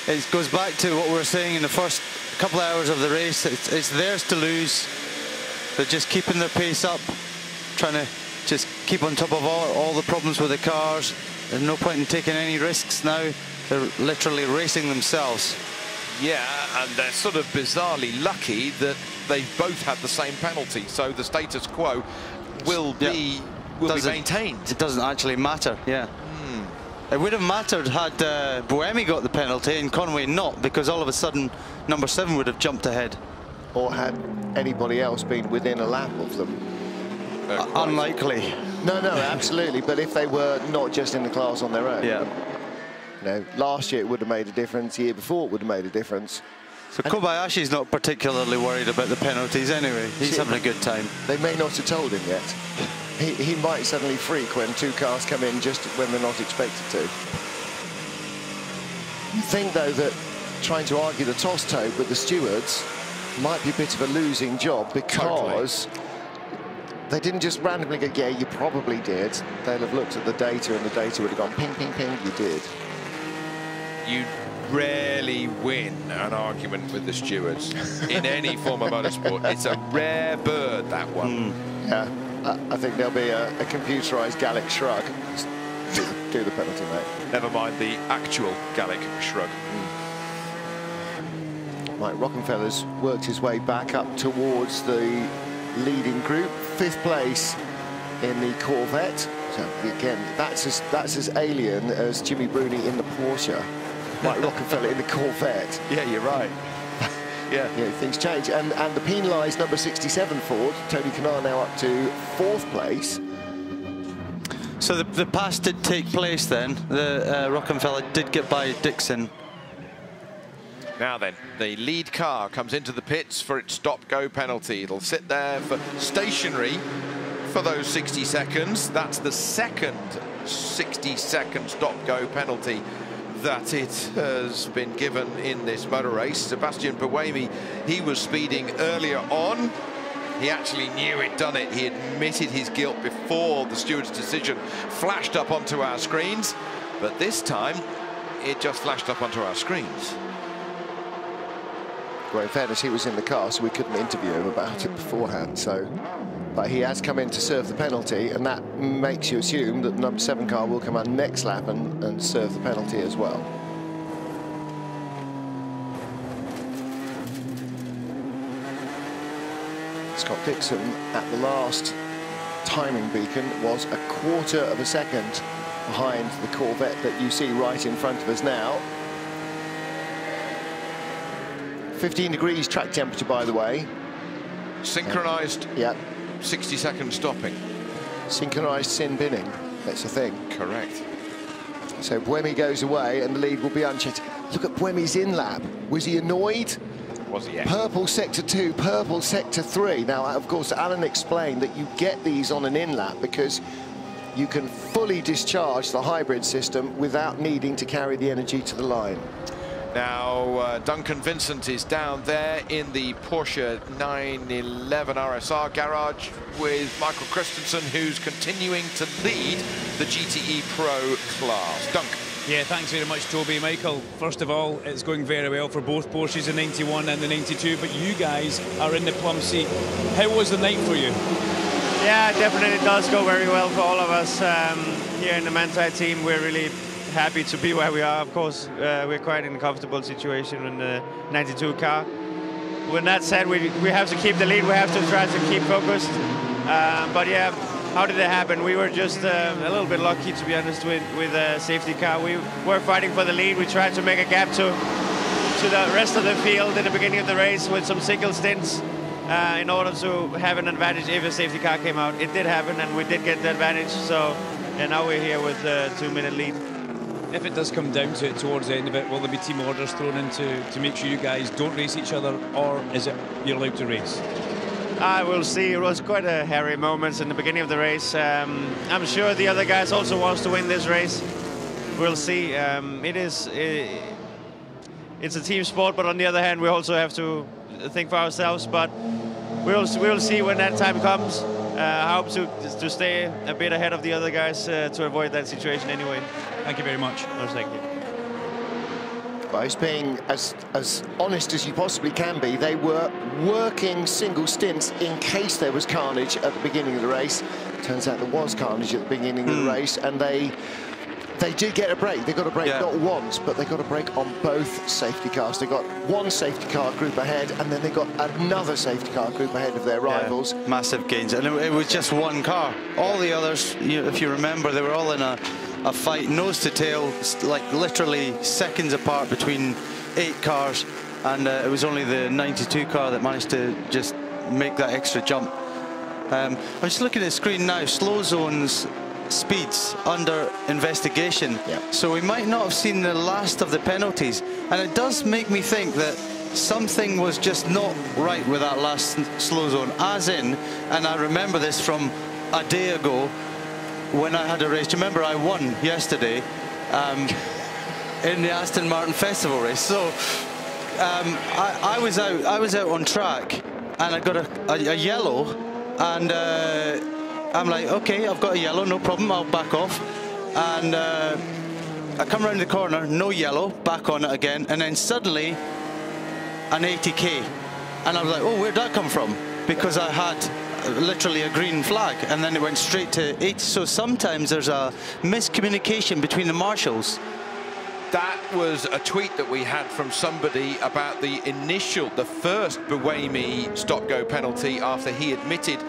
[SPEAKER 3] It goes back to what we were saying in the first couple of hours of the race. It's theirs to lose. They're just keeping their pace up, trying to just keep on top of all the problems with the cars. There's no point in taking any risks now. They're literally racing themselves.
[SPEAKER 1] Yeah, and they're sort of bizarrely lucky that they've both had the same penalty, so the status quo will be maintained.
[SPEAKER 3] It doesn't actually matter, yeah. It would have mattered had Buemi got the penalty and Conway not, because all of a sudden number 7 would have jumped ahead.
[SPEAKER 9] Or had anybody else been within a lap of them.
[SPEAKER 3] Unlikely.
[SPEAKER 9] No, absolutely. But if they were not just in the class on their own.
[SPEAKER 3] Yeah.
[SPEAKER 9] You know, last year it would have made a difference. The year before it would have made a difference.
[SPEAKER 3] So Kobayashi's not particularly worried about the penalties anyway. He's having a good time.
[SPEAKER 9] They may not have told him yet. He might suddenly freak when 2 cars come in just when they're not expected to. You think, though, that trying to argue the toss toad with the stewards might be a bit of a losing job, because they didn't just randomly go, yeah, you probably did. They'll have looked at the data and the data would have gone ping, ping, ping, you did.
[SPEAKER 1] You rarely win an argument with the stewards in any form of motorsport. It's a rare bird, that one.
[SPEAKER 9] Yeah, I think there'll be a computerized Gallic shrug. Do the penalty, mate.
[SPEAKER 1] Never mind the actual Gallic shrug.
[SPEAKER 9] Mike Rockenfeller's worked his way back up towards the leading group. 5th place in the Corvette. So again, that's as alien as Jimmy Bruni in the Porsche. Mike Rockenfeller in the Corvette.
[SPEAKER 1] Yeah, you're right. Yeah,
[SPEAKER 9] things change. And the penalised number 67 Ford, Tony Kanaan, now up to 4th place.
[SPEAKER 3] So the pass did take place then. The Rockenfeller did get by Dixon.
[SPEAKER 1] Now then, the lead car comes into the pits for its stop-go penalty. It'll sit there for stationary for those 60 seconds. That's the second 60-second stop-go penalty that it has been given in this motor race. Sebastian Buemi, he was speeding earlier on. He actually knew he'd done it. He admitted his guilt before the steward's decision flashed up onto our screens. But this time, it just flashed up onto our screens.
[SPEAKER 9] Well, in fairness, he was in the car, so we couldn't interview him about it beforehand. But he has come in to serve the penalty, and that makes you assume that the number 7 car will come out next lap and serve the penalty as well. Scott Dixon at the last timing beacon was a 1/4 of a second behind the Corvette that you see right in front of us now. 15 degrees track temperature, by the way.
[SPEAKER 1] Synchronised 60-second stopping.
[SPEAKER 9] Synchronised sin binning, that's the thing.
[SPEAKER 1] Correct.
[SPEAKER 9] So Buemi goes away and the lead will be unchecked. Look at Buemi's in-lap. Was he annoyed?
[SPEAKER 1] Was he? Yeah.
[SPEAKER 9] Purple sector 2, purple sector 3. Now, of course, Alan explained that you get these on an in-lap because you can fully discharge the hybrid system without needing to carry the energy to the line.
[SPEAKER 1] Now, Duncan Vincent is down there in the Porsche 911 RSR garage with Michael Christensen, who's continuing to lead the GTE Pro class. Duncan.
[SPEAKER 4] Yeah, thanks very much, Toby. Michael, first of all, it's going very well for both Porsches, the 91 and the 92, but you guys are in the plum seat. How was the night for you?
[SPEAKER 10] Yeah, definitely does go very well for all of us. Here in the Manthey team, we're really happy to be where we are. Of course, we're quite in a comfortable situation in the 92 car. With that said, we have to keep the lead. We have to try to keep focused. But yeah, how did it happen? We were just a little bit lucky, to be honest, with a safety car. We were fighting for the lead. We tried to make a gap to the rest of the field in the beginning of the race with some single stints. in order to have an advantage if a safety car came out. It did happen, and we did get the advantage. So, and now we're here with a 2-minute lead.
[SPEAKER 4] If it does come down to it towards the end of it, will there be team orders thrown in to make sure you guys don't race each other, or is it you're allowed to race?
[SPEAKER 10] I will see. It was quite a hairy moment in the beginning of the race. I'm sure the other guys also wants to win this race. We'll see. It's a team sport, but on the other hand, we also have to think for ourselves. But we'll see when that time comes. I hope to stay a bit ahead of the other guys to avoid that situation anyway.
[SPEAKER 4] Thank you very much.
[SPEAKER 10] No, thank you.
[SPEAKER 9] Well, he's being as honest as you possibly can be. They were working single stints in case there was carnage at the beginning of the race. Turns out there was carnage at the beginning of the race, and they did get a break. They got a break not once, but they got a break on both safety cars. They got one safety car group ahead, and then they got another safety car group ahead of their rivals.
[SPEAKER 3] Massive gains, and it was just one car. All the others, if you remember, they were all in a fight, nose to tail, like literally seconds apart between 8 cars, and it was only the 92 car that managed to just make that extra jump. I'm just looking at the screen now. Slow zones speeds under investigation, so we might not have seen the last of the penalties, and it does make me think that something was just not right with that last slow zone, as in, and I remember this from a day ago when I had a race. Do you remember I won yesterday in the Aston Martin Festival race? So I was out on track, and I got a yellow, and I'm like, okay, I've got a yellow, no problem, I'll back off. And I come around the corner, no yellow, back on it again, and then suddenly an 80k, and I was like, oh, where'd that come from? Because I had literally a green flag, and then it went straight to 80. So sometimes there's a miscommunication between the marshals.
[SPEAKER 1] That was a tweet that we had from somebody about the first Buemi stop-go penalty, after he admitted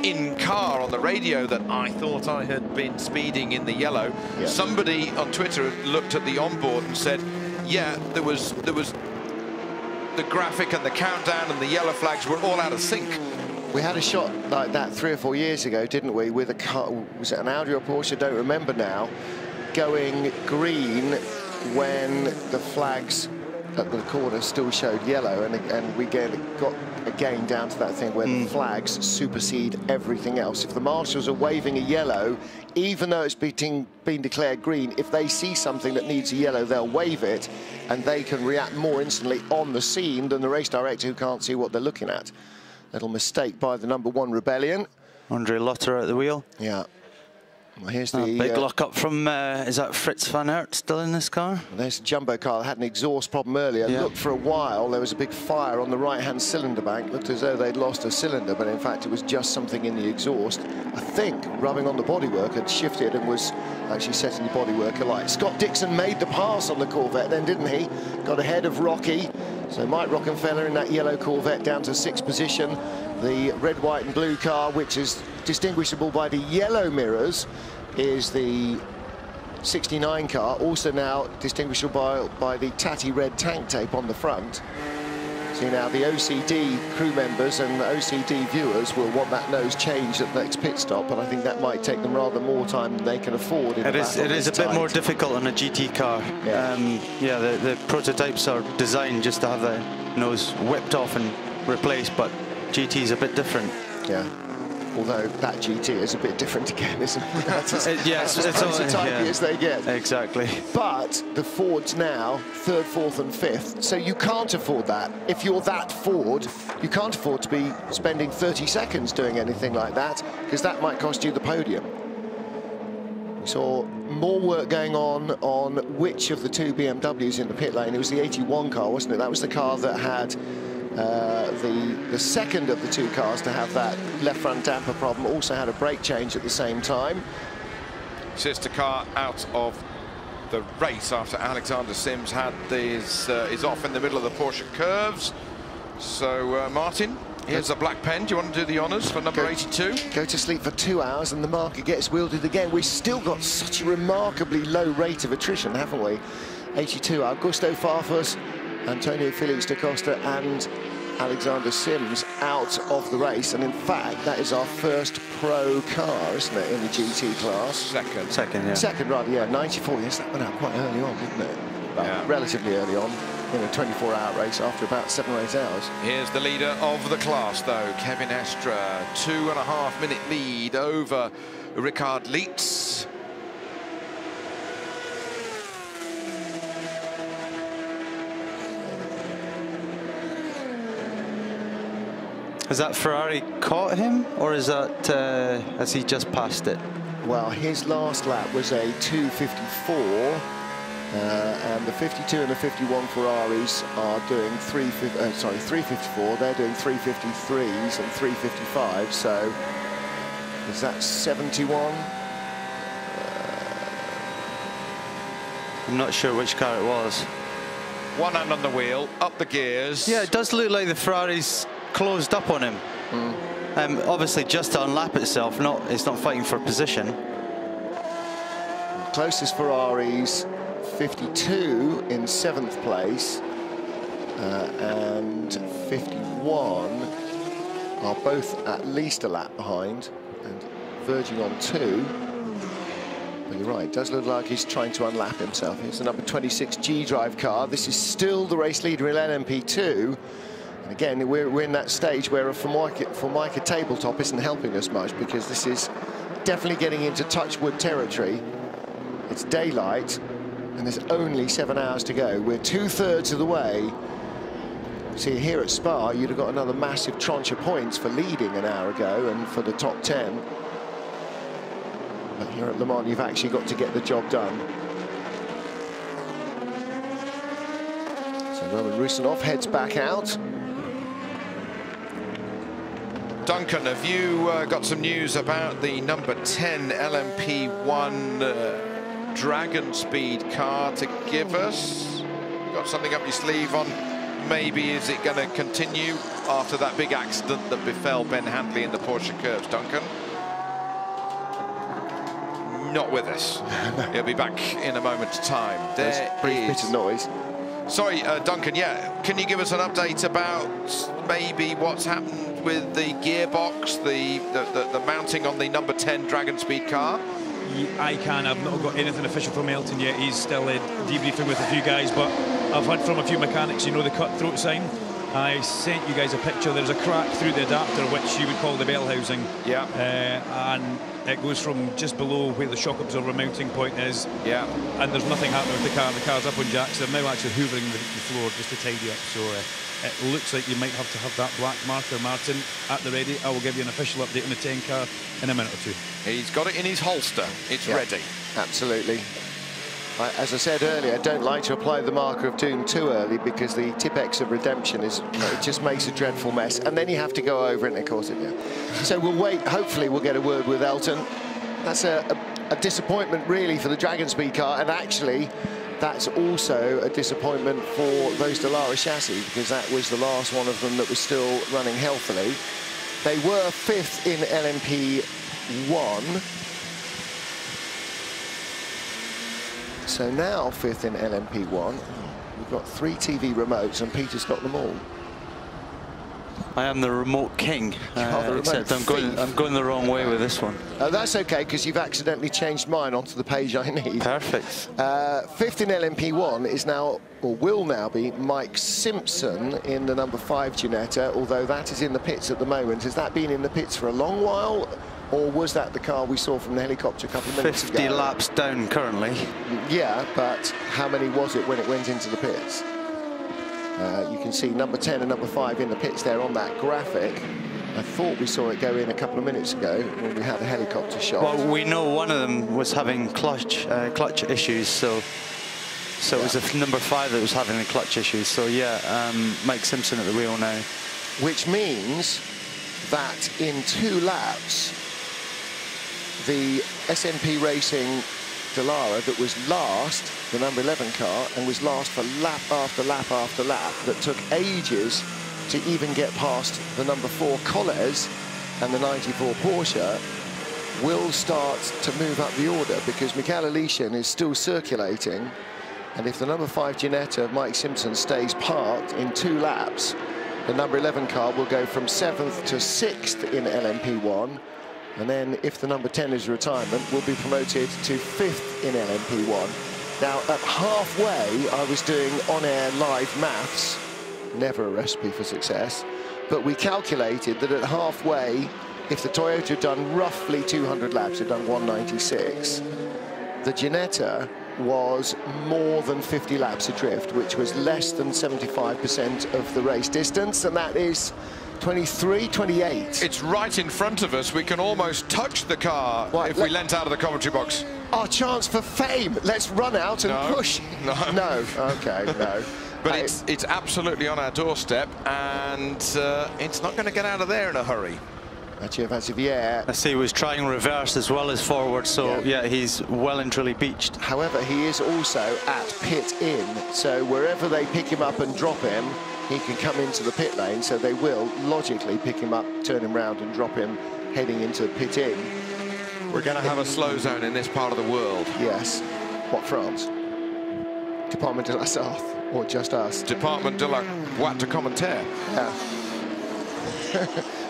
[SPEAKER 1] in car on the radio that I thought I had been speeding in the yellow. Somebody on Twitter looked at the onboard and said, yeah, there was the graphic and the countdown and the yellow flags were all out of sync.
[SPEAKER 9] We had a shot like that 3 or 4 years ago, didn't we, with a car, was it an Audi or Porsche, I don't remember now, going green when the flags at the corner still showed yellow, and we got again down to that thing where the flags supersede everything else. If the marshals are waving a yellow, even though it's been declared green, if they see something that needs a yellow, they'll wave it, and they can react more instantly on the scene than the race director, who can't see what they're looking at. Little mistake by the #1 Rebellion.
[SPEAKER 3] Andre Lotter at the wheel.
[SPEAKER 9] Yeah. Well, here's the
[SPEAKER 3] big lock-up from, is that Fritz van Aert still in this car?
[SPEAKER 9] There's a jumbo car that had an exhaust problem earlier. Looked for a while, there was a big fire on the right-hand cylinder bank. Looked as though they'd lost a cylinder, but in fact it was just something in the exhaust. I think rubbing on the bodywork had shifted and was actually setting the bodywork alight. Scott Dixon made the pass on the Corvette then, didn't he? Got ahead of Rocky. So Mike Rockenfeller in that yellow Corvette down to 6th position. The red, white and blue car, which is distinguishable by the yellow mirrors, is the 69 car, also now distinguishable by the tatty red tank tape on the front. So now the OCD crew members and OCD viewers will want that nose changed at the next pit stop, but I think that might take them rather more time than they can afford.
[SPEAKER 3] It is a bit more difficult on a GT car. The prototypes are designed just to have the nose whipped off and replaced, but GT is a bit different.
[SPEAKER 9] Yeah. Although that GT is a bit different again, isn't it? That's as prototypey as they get.
[SPEAKER 3] Exactly.
[SPEAKER 9] But the Fords now, 3rd, 4th and 5th, so you can't afford that. If you're that Ford, you can't afford to be spending 30 seconds doing anything like that, because that might cost you the podium. We saw more work going on which of the 2 BMWs in the pit lane. It was the 81 car, wasn't it? That was the car that had the second of the 2 cars to have that left front damper problem, also had a brake change at the same time.
[SPEAKER 1] Sister car out of the race after Alexander Sims had is off in the middle of the Porsche curves. So Martin, here's a black pen. Do you want to do the honours for number 82?
[SPEAKER 9] Go to sleep for 2 hours and the marker gets wielded again. We've still got such a remarkably low rate of attrition, haven't we? 82, Augusto Farfus, Antonio Felix da Costa and Alexander Sims out of the race, and in fact that is our first pro car, isn't it, in the GT class?
[SPEAKER 3] Second, yeah.
[SPEAKER 9] Second, rather, yeah. 94. Yes, that went out quite early on, didn't it? Well,
[SPEAKER 1] yeah.
[SPEAKER 9] Relatively early on in a 24-hour race after about 7 or 8 hours.
[SPEAKER 1] Here's the leader of the class, though, Kevin Estra. 2.5-minute lead over Richard Lietz.
[SPEAKER 3] Has that Ferrari caught him, or is that has he just passed it?
[SPEAKER 9] Well, his last lap was a 2:54, and the 52 and the 51 Ferraris are doing 3:54. They're doing 3:53s and 3:55. So is that 71?
[SPEAKER 3] I'm not sure which car it was.
[SPEAKER 1] One hand on the wheel, up the gears.
[SPEAKER 3] Yeah, it does look like the Ferrari's closed up on him. Obviously just to unlap itself, it's not fighting for position.
[SPEAKER 9] Closest Ferraris, 52 in 7th place, and 51 are both at least a lap behind and verging on 2. But you're right, it does look like he's trying to unlap himself. Here's the number 26 G-Drive car. This is still the race leader in LMP2. And again, we're in that stage where a Formica tabletop isn't helping us much, because this is definitely getting into touchwood territory. It's daylight, and there's only 7 hours to go. We're 2/3 of the way. See, here at Spa, you'd have got another massive tranche of points for leading an hour ago and for the top 10. But here at Le Mans, you've actually got to get the job done. So Roman Rusinov heads back out.
[SPEAKER 1] Duncan, have you got some news about the number 10 LMP1 Dragon Speed car to give us? Got something up your sleeve on? Maybe is it going to continue after that big accident that befell Ben Handley in the Porsche Curves, Duncan? Not with us. He'll be back in a moment's time. There
[SPEAKER 9] brief bit of noise.
[SPEAKER 1] Sorry, Duncan, yeah, can you give us an update about maybe what's happened with the gearbox, the mounting on the number 10 Dragon Speed car?
[SPEAKER 4] I can. I've not got anything official from Elton yet. He's still debriefing with a few guys, but I've heard from a few mechanics, you know, the cutthroat sign. I sent you guys a picture. There's a crack through the adapter, which you would call the bell housing. Yeah. And it goes from just below where the shock absorber mounting point is. Yeah. And there's nothing happening with the car. The car's up on jacks. They're now actually hoovering the floor just to tidy up. So it looks like you might have to have that black marker, Martin, at the ready. I will give you an official update on the 10 car in a minute or two. He's got it in his holster. It's ready.
[SPEAKER 9] Absolutely. As I said earlier, I don't like to apply the marker of doom too early, because the Tipex of redemption is, it just makes a dreadful mess, and then you have to go over it, and of course it, So we'll wait. Hopefully we'll get a word with Elton. That's a disappointment really for the Dragon Speed car, and actually that's also a disappointment for those Dallara chassis, because that was the last one of them that was still running healthily. They were 5th in LMP1. So now 5th in LMP1. We've got 3 TV remotes, and Peter's got them all.
[SPEAKER 3] I am the remote king, except I'm going the wrong way with this one.
[SPEAKER 9] That's okay, because you've accidentally changed mine onto the page I need.
[SPEAKER 3] Perfect.
[SPEAKER 9] 5th in LMP1 is now, or will now be, Mike Simpson in the number 5 Ginetta, although that is in the pits at the moment. Has that been in the pits for a long while, or was that the car we saw from the helicopter a couple of minutes ago?
[SPEAKER 3] 50 laps down currently.
[SPEAKER 9] Yeah, but how many was it when it went into the pits? You can see number 10 and number 5 in the pits there on that graphic. I thought we saw it go in a couple of minutes ago when we had a helicopter shot.
[SPEAKER 3] Well, we know one of them was having clutch issues, so it was the number 5 that was having the clutch issues. So yeah, Mike Simpson at the wheel now.
[SPEAKER 9] Which means that in 2 laps, the SNP Racing Dallara that was last, the number 11 car, and was last for lap after lap after lap, that took ages to even get past the number 4 Coles and the 94 Porsche, will start to move up the order, because Michael Alishin is still circulating, and if the number 5 Ginetta, Mike Simpson, stays parked in 2 laps, The number 11 car will go from 7th to 6th in LMP1. And then if the number 10 is retirement, will be promoted to 5th in LMP1. Now, at halfway, I was doing on-air live maths, never a recipe for success, but we calculated that at halfway, if the Toyota had done roughly 200 laps, it had done 196, the Ginetta was more than 50 laps adrift, which was less than 75% of the race distance, and that is 23, 28.
[SPEAKER 1] It's right in front of us. We can almost touch the car if we leant out of the commentary box.
[SPEAKER 9] Our chance for fame. Let's run out and push.
[SPEAKER 1] No.
[SPEAKER 9] No. Okay, no.
[SPEAKER 1] But it's absolutely on our doorstep, and it's not going to get out of there in a hurry.
[SPEAKER 9] Yeah.
[SPEAKER 3] I see he was trying reverse as well as forward, so yeah, he's well and truly beached.
[SPEAKER 9] However, he is also at pit in, so wherever they pick him up and drop him, he can come into the pit lane, so they will logically pick him up, turn him round and drop him heading into pit in.
[SPEAKER 1] We're going to have a slow zone in this part of the world.
[SPEAKER 9] Yes. What, France? Department de la Sarthe, or just us?
[SPEAKER 1] Department de la Boîte de Commentaire.
[SPEAKER 9] Yeah.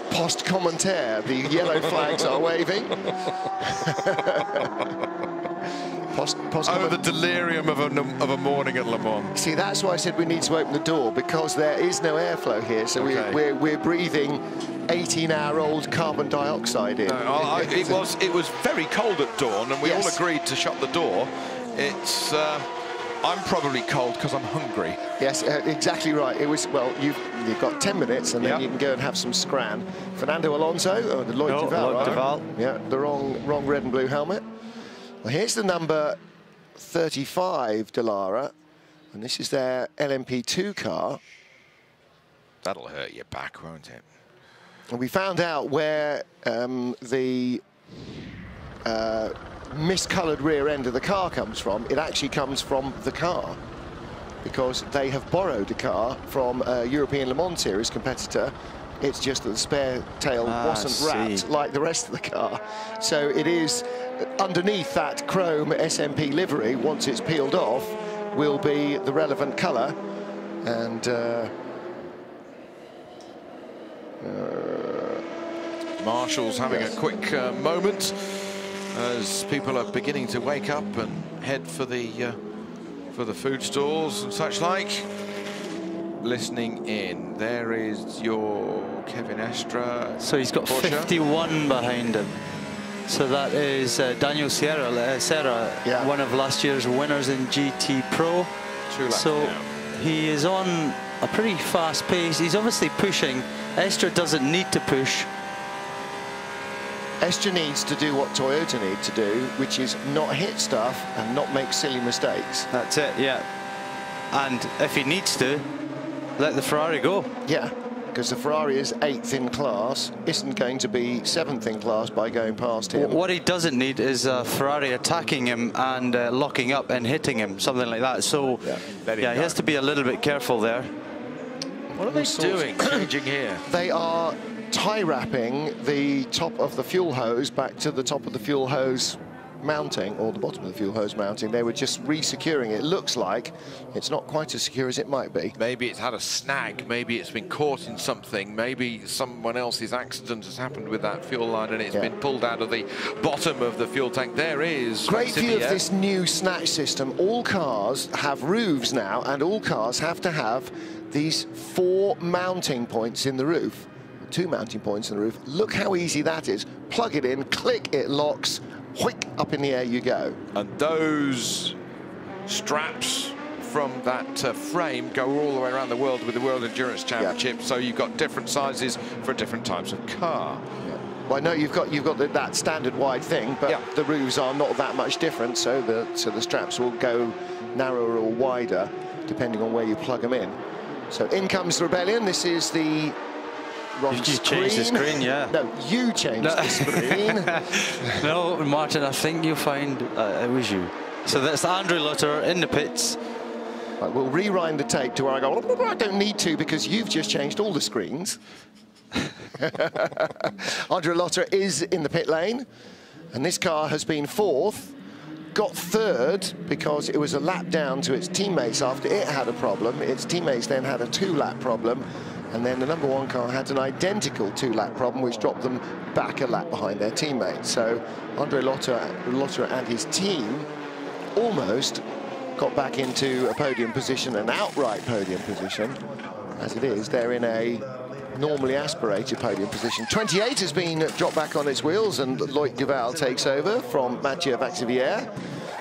[SPEAKER 9] Post-commentaire, the yellow flags are waving.
[SPEAKER 1] Oh, the delirium of a morning at Le Mans.
[SPEAKER 9] See, that's why I said we need to open the door, because there is no airflow here, so we're breathing 18-hour-old carbon dioxide in.
[SPEAKER 1] No, it was very cold at dawn, and we all agreed to shut the door. It's I'm probably cold because I'm hungry.
[SPEAKER 9] Yes, exactly right. It was, well, you've got 10 minutes, and then you can go and have some scran. Fernando Alonso, the Lloyd Duval. Yeah, the wrong red and blue helmet. Well, here's the number 35 Dallara, and this is their LMP2 car.
[SPEAKER 1] That'll hurt your back, won't it?
[SPEAKER 9] And we found out where the miscoloured rear end of the car comes from. It actually comes from the car, because they have borrowed a car from a European Le Mans Series competitor. It's just that the spare tail wasn't wrapped like the rest of the car. So it is underneath that chrome SMP livery, once it's peeled off, will be the relevant colour. And
[SPEAKER 1] Marshall's having a quick moment as people are beginning to wake up and head for the food stalls and such like. Listening in, there is your Kevin Estra.
[SPEAKER 3] So he's got
[SPEAKER 1] Porsche.
[SPEAKER 3] 51 behind him. So that is Daniel Serra, one of last year's winners in GT Pro. So he is on a pretty fast pace. He's obviously pushing. Estra doesn't need to push.
[SPEAKER 9] Estra needs to do what Toyota need to do, which is not hit stuff and not make silly mistakes.
[SPEAKER 3] That's it, yeah. And if he needs to, let the Ferrari go.
[SPEAKER 9] Yeah, because the Ferrari is 8th in class, isn't going to be 7th in class by going past him.
[SPEAKER 3] What he doesn't need is Ferrari attacking him and locking up and hitting him, something like that. So, he has to be a little bit careful there.
[SPEAKER 1] What are they doing, changing here?
[SPEAKER 9] They are tie wrapping the top of the fuel hose back to the top of the fuel hose mounting, or the bottom of the fuel hose mounting. They were just re-securing it. Looks like it's not quite as secure as it might be.
[SPEAKER 1] Maybe it's had a snag, maybe it's been caught in something, maybe someone else's accident has happened with that fuel line and it's been pulled out of the bottom of the fuel tank. There is
[SPEAKER 9] great view of this new snatch system. All cars have roofs now, and all cars have to have these 4 mounting points in the roof. 2 mounting points in the roof. Look how easy that is. Plug it in, click, it locks, whick, up in the air you go.
[SPEAKER 1] And those straps from that frame go all the way around the world with the World Endurance Championship. So you've got different sizes for different types of car.
[SPEAKER 9] Well, no, you've got that standard wide thing, but the roofs are not that much different. So the straps will go narrower or wider depending on where you plug them in. So in comes the Rebellion. This is the wrong screen.
[SPEAKER 3] Changed the screen, yeah.
[SPEAKER 9] No, you changed the screen.
[SPEAKER 3] No, Martin, I think you'll find it was you. So that's Andrew Lutter in the pits.
[SPEAKER 9] Right, we'll rewind the tape to where I go, I don't need to because you've just changed all the screens. Andrew Lutter is in the pit lane, and this car has been 4th. Got 3rd because it was a lap down to its teammates after it had a problem. Its teammates then had a 2-lap problem. And then the number 1 car had an identical 2-lap problem, which dropped them back a lap behind their teammates. So Andre Lotterer and his team almost got back into a podium position, an outright podium position. As it is, they're in a normally aspirated podium position. 28 has been dropped back on its wheels, and Loic Duval takes over from Mathieu Vaxivière.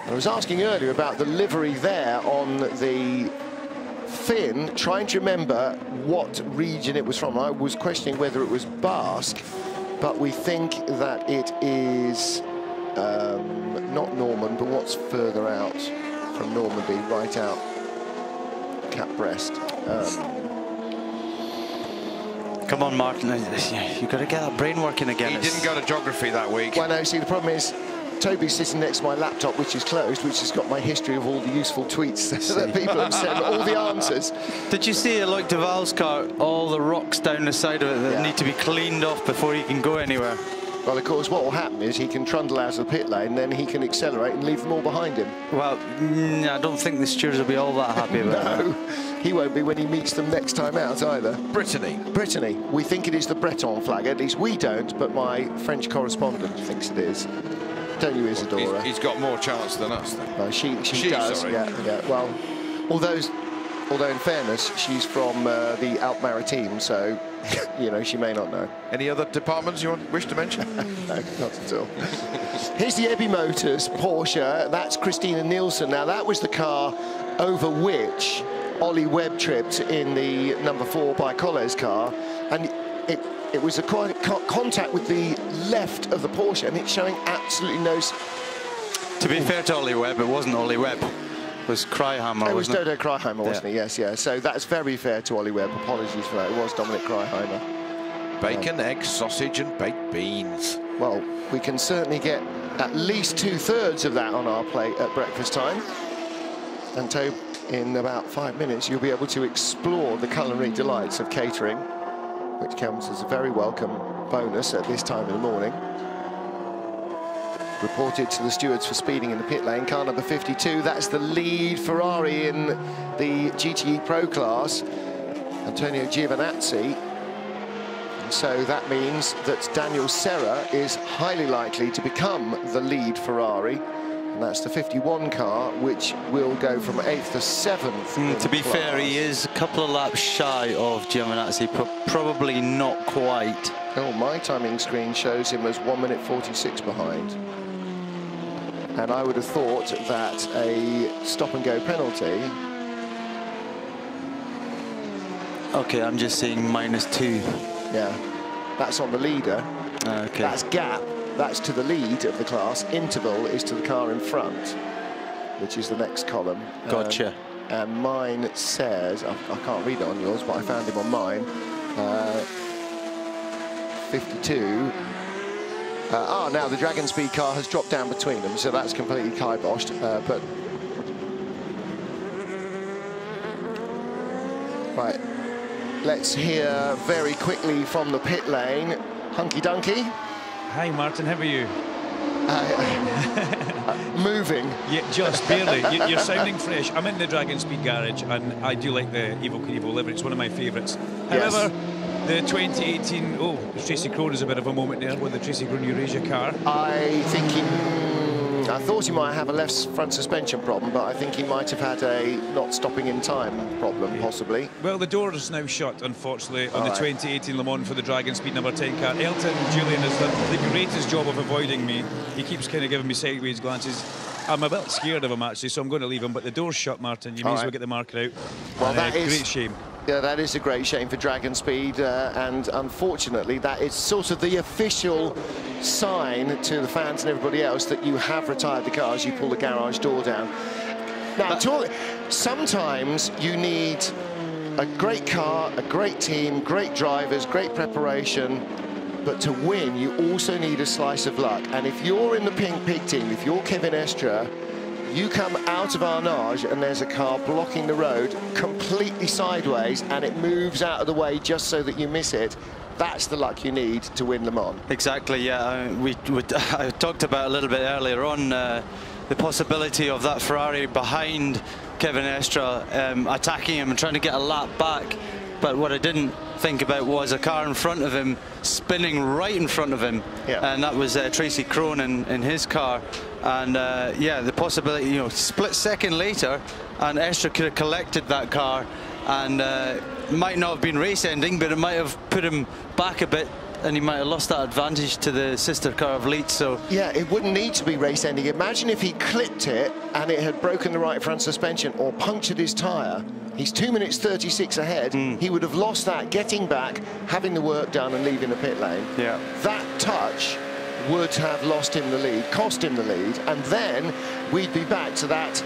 [SPEAKER 9] I was asking earlier about the livery there on the fin, trying to remember what region it was from. I was questioning whether it was Basque, but we think that it is not Norman, but what's further out from Normandy, right out Cap Brest.
[SPEAKER 3] Come on, Martin, you've got to get that brain working again.
[SPEAKER 1] He didn't go to geography that week.
[SPEAKER 9] Well, no, see, the problem is Toby's sitting next to my laptop, which is closed, which has got my history of all the useful tweets that people have sent, all the answers.
[SPEAKER 3] Did you see Loic Duval's car, all the rocks down the side of it that need to be cleaned off before he can go anywhere?
[SPEAKER 9] Well, of course, what will happen is he can trundle out of the pit lane, then he can accelerate and leave them all behind him.
[SPEAKER 3] Well, I don't think the stewards will be all that happy about that.
[SPEAKER 9] No, he won't be when he meets them next time out either.
[SPEAKER 1] Brittany.
[SPEAKER 9] Brittany. We think it is the Breton flag. At least we don't, but my French correspondent thinks it is. Don't you, Isadora?
[SPEAKER 1] He's got more chance than us, then.
[SPEAKER 9] No, she does.
[SPEAKER 1] Sorry.
[SPEAKER 9] Yeah. Well, although in fairness, she's from the Alpes-Maritimes, so you know, she may not know.
[SPEAKER 1] Any other departments you wish to mention?
[SPEAKER 9] No, not at all. Here's the Ebby Motors Porsche. That's Christina Nielsen. Now, that was the car over which Ollie Webb tripped in the number 4 by Collet's car, and it was a contact with the left of the Porsche, and it's showing absolutely no...
[SPEAKER 3] To be fair to Ollie Webb, it wasn't Ollie Webb. It was Kraihammer,
[SPEAKER 9] it was
[SPEAKER 3] wasn't
[SPEAKER 9] Dodo Kraihammer, wasn't it? Yes, yeah. So that's very fair to Ollie Webb. Apologies for that. It was Dominic Kraihammer.
[SPEAKER 1] Bacon, eggs, sausage and baked beans.
[SPEAKER 9] Well, we can certainly get at least 2/3 of that on our plate at breakfast time. And Tobe, in about 5 minutes, you'll be able to explore the culinary delights of catering, which comes as a very welcome bonus at this time in the morning. Reported to the stewards for speeding in the pit lane, car number 52. That's the lead Ferrari in the GTE Pro class, Antonio Giovinazzi. And so that means that Daniel Serra is highly likely to become the lead Ferrari. And that's the 51 car, which will go from 8th to 7th.
[SPEAKER 3] To be fair, he is a couple of laps shy of Giovinazzi, probably not quite.
[SPEAKER 9] Oh, my timing screen shows him as 1 minute 46 behind. And I would have thought that a stop-and-go penalty...
[SPEAKER 3] OK, I'm just seeing -2.
[SPEAKER 9] Yeah, that's on the leader.
[SPEAKER 3] OK.
[SPEAKER 9] That's gap. That's to the lead of the class. Interval is to the car in front, which is the next column.
[SPEAKER 3] Gotcha.
[SPEAKER 9] And mine says, I can't read it on yours, but I found him on mine, 52. Now the Dragon Speed car has dropped down between them, so that's completely kiboshed. But right, let's hear very quickly from the pit lane. Hunky Dunky.
[SPEAKER 4] Hi, Martin. How are you?
[SPEAKER 9] Moving.
[SPEAKER 4] Yeah, just barely. You're sounding fresh. I'm in the Dragon Speed garage, and I do like the Evo Knievel livery. It's one of my favourites.
[SPEAKER 9] Yes.
[SPEAKER 4] However, the 2018, Tracy Crone is a bit of a moment there with the Tracy Crone Eurasia car.
[SPEAKER 9] I thought he might have a left front suspension problem, but I think he might have had a not stopping in time problem, possibly.
[SPEAKER 4] Well, the door is now shut, unfortunately, on the 2018 Le Mans for the Dragon Speed number 10 car. Elton Julian has done the greatest job of avoiding me. He keeps kind of giving me sideways glances. I'm a bit scared of him, actually, so I'm going to leave him. But the door's shut, Martin. You may as well get the marker out.
[SPEAKER 9] Well, that is
[SPEAKER 4] a great shame.
[SPEAKER 9] Yeah, that is a great shame for Dragon Speed, and unfortunately that is sort of the official sign to the fans and everybody else that you have retired the car as you pull the garage door down. Now, sometimes you need a great car, a great team, great drivers, great preparation, but to win you also need a slice of luck. And if you're in the Pink Pig team, if you're Kevin Estra, you come out of Arnage and there's a car blocking the road completely sideways and it moves out of the way just so that you miss it. That's the luck you need to win Le Mans.
[SPEAKER 3] Exactly, yeah. I talked about a little bit earlier on the possibility of that Ferrari behind Kevin Estra attacking him and trying to get a lap back. But what I didn't think about was a car in front of him spinning right in front of him, and that was Tracy Cronin in his car. And yeah, the possibility, you know, split second later, and Estre could have collected that car, and might not have been race ending, but it might have put him back a bit, and he might have lost that advantage to the sister car of Leeds. So
[SPEAKER 9] yeah, it wouldn't need to be race ending. Imagine if he clipped it and it had broken the right front suspension or punctured his tyre. He's 2 minutes 36 ahead. He would have lost that, getting back, having the work done and leaving the pit lane.
[SPEAKER 3] Yeah,
[SPEAKER 9] that touch would have lost him the lead, cost him the lead, and then we'd be back to that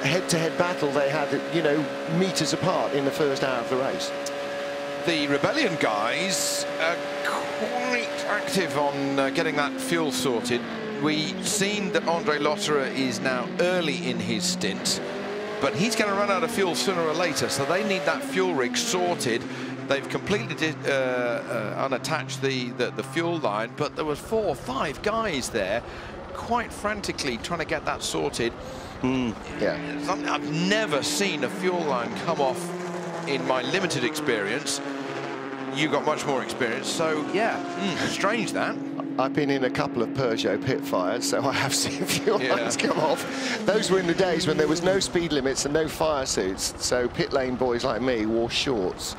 [SPEAKER 9] head-to-head battle they had, you know, meters apart in the first hour of the race.
[SPEAKER 1] The Rebellion guys are quite active on getting that fuel sorted. We've seen that Andre Lotterer is now early in his stint, but he's going to run out of fuel sooner or later, so they need that fuel rig sorted. They've completely unattached the fuel line, but there was 4 or 5 guys there quite frantically trying to get that sorted.
[SPEAKER 9] Yeah,
[SPEAKER 1] I've never seen a fuel line come off in my limited experience. You got much more experience, so yeah, strange that.
[SPEAKER 9] I've been in a couple of Peugeot pit fires, so I have seen fuel lines come off. Those were in the days when there was no speed limits and no fire suits, so pit lane boys like me wore shorts.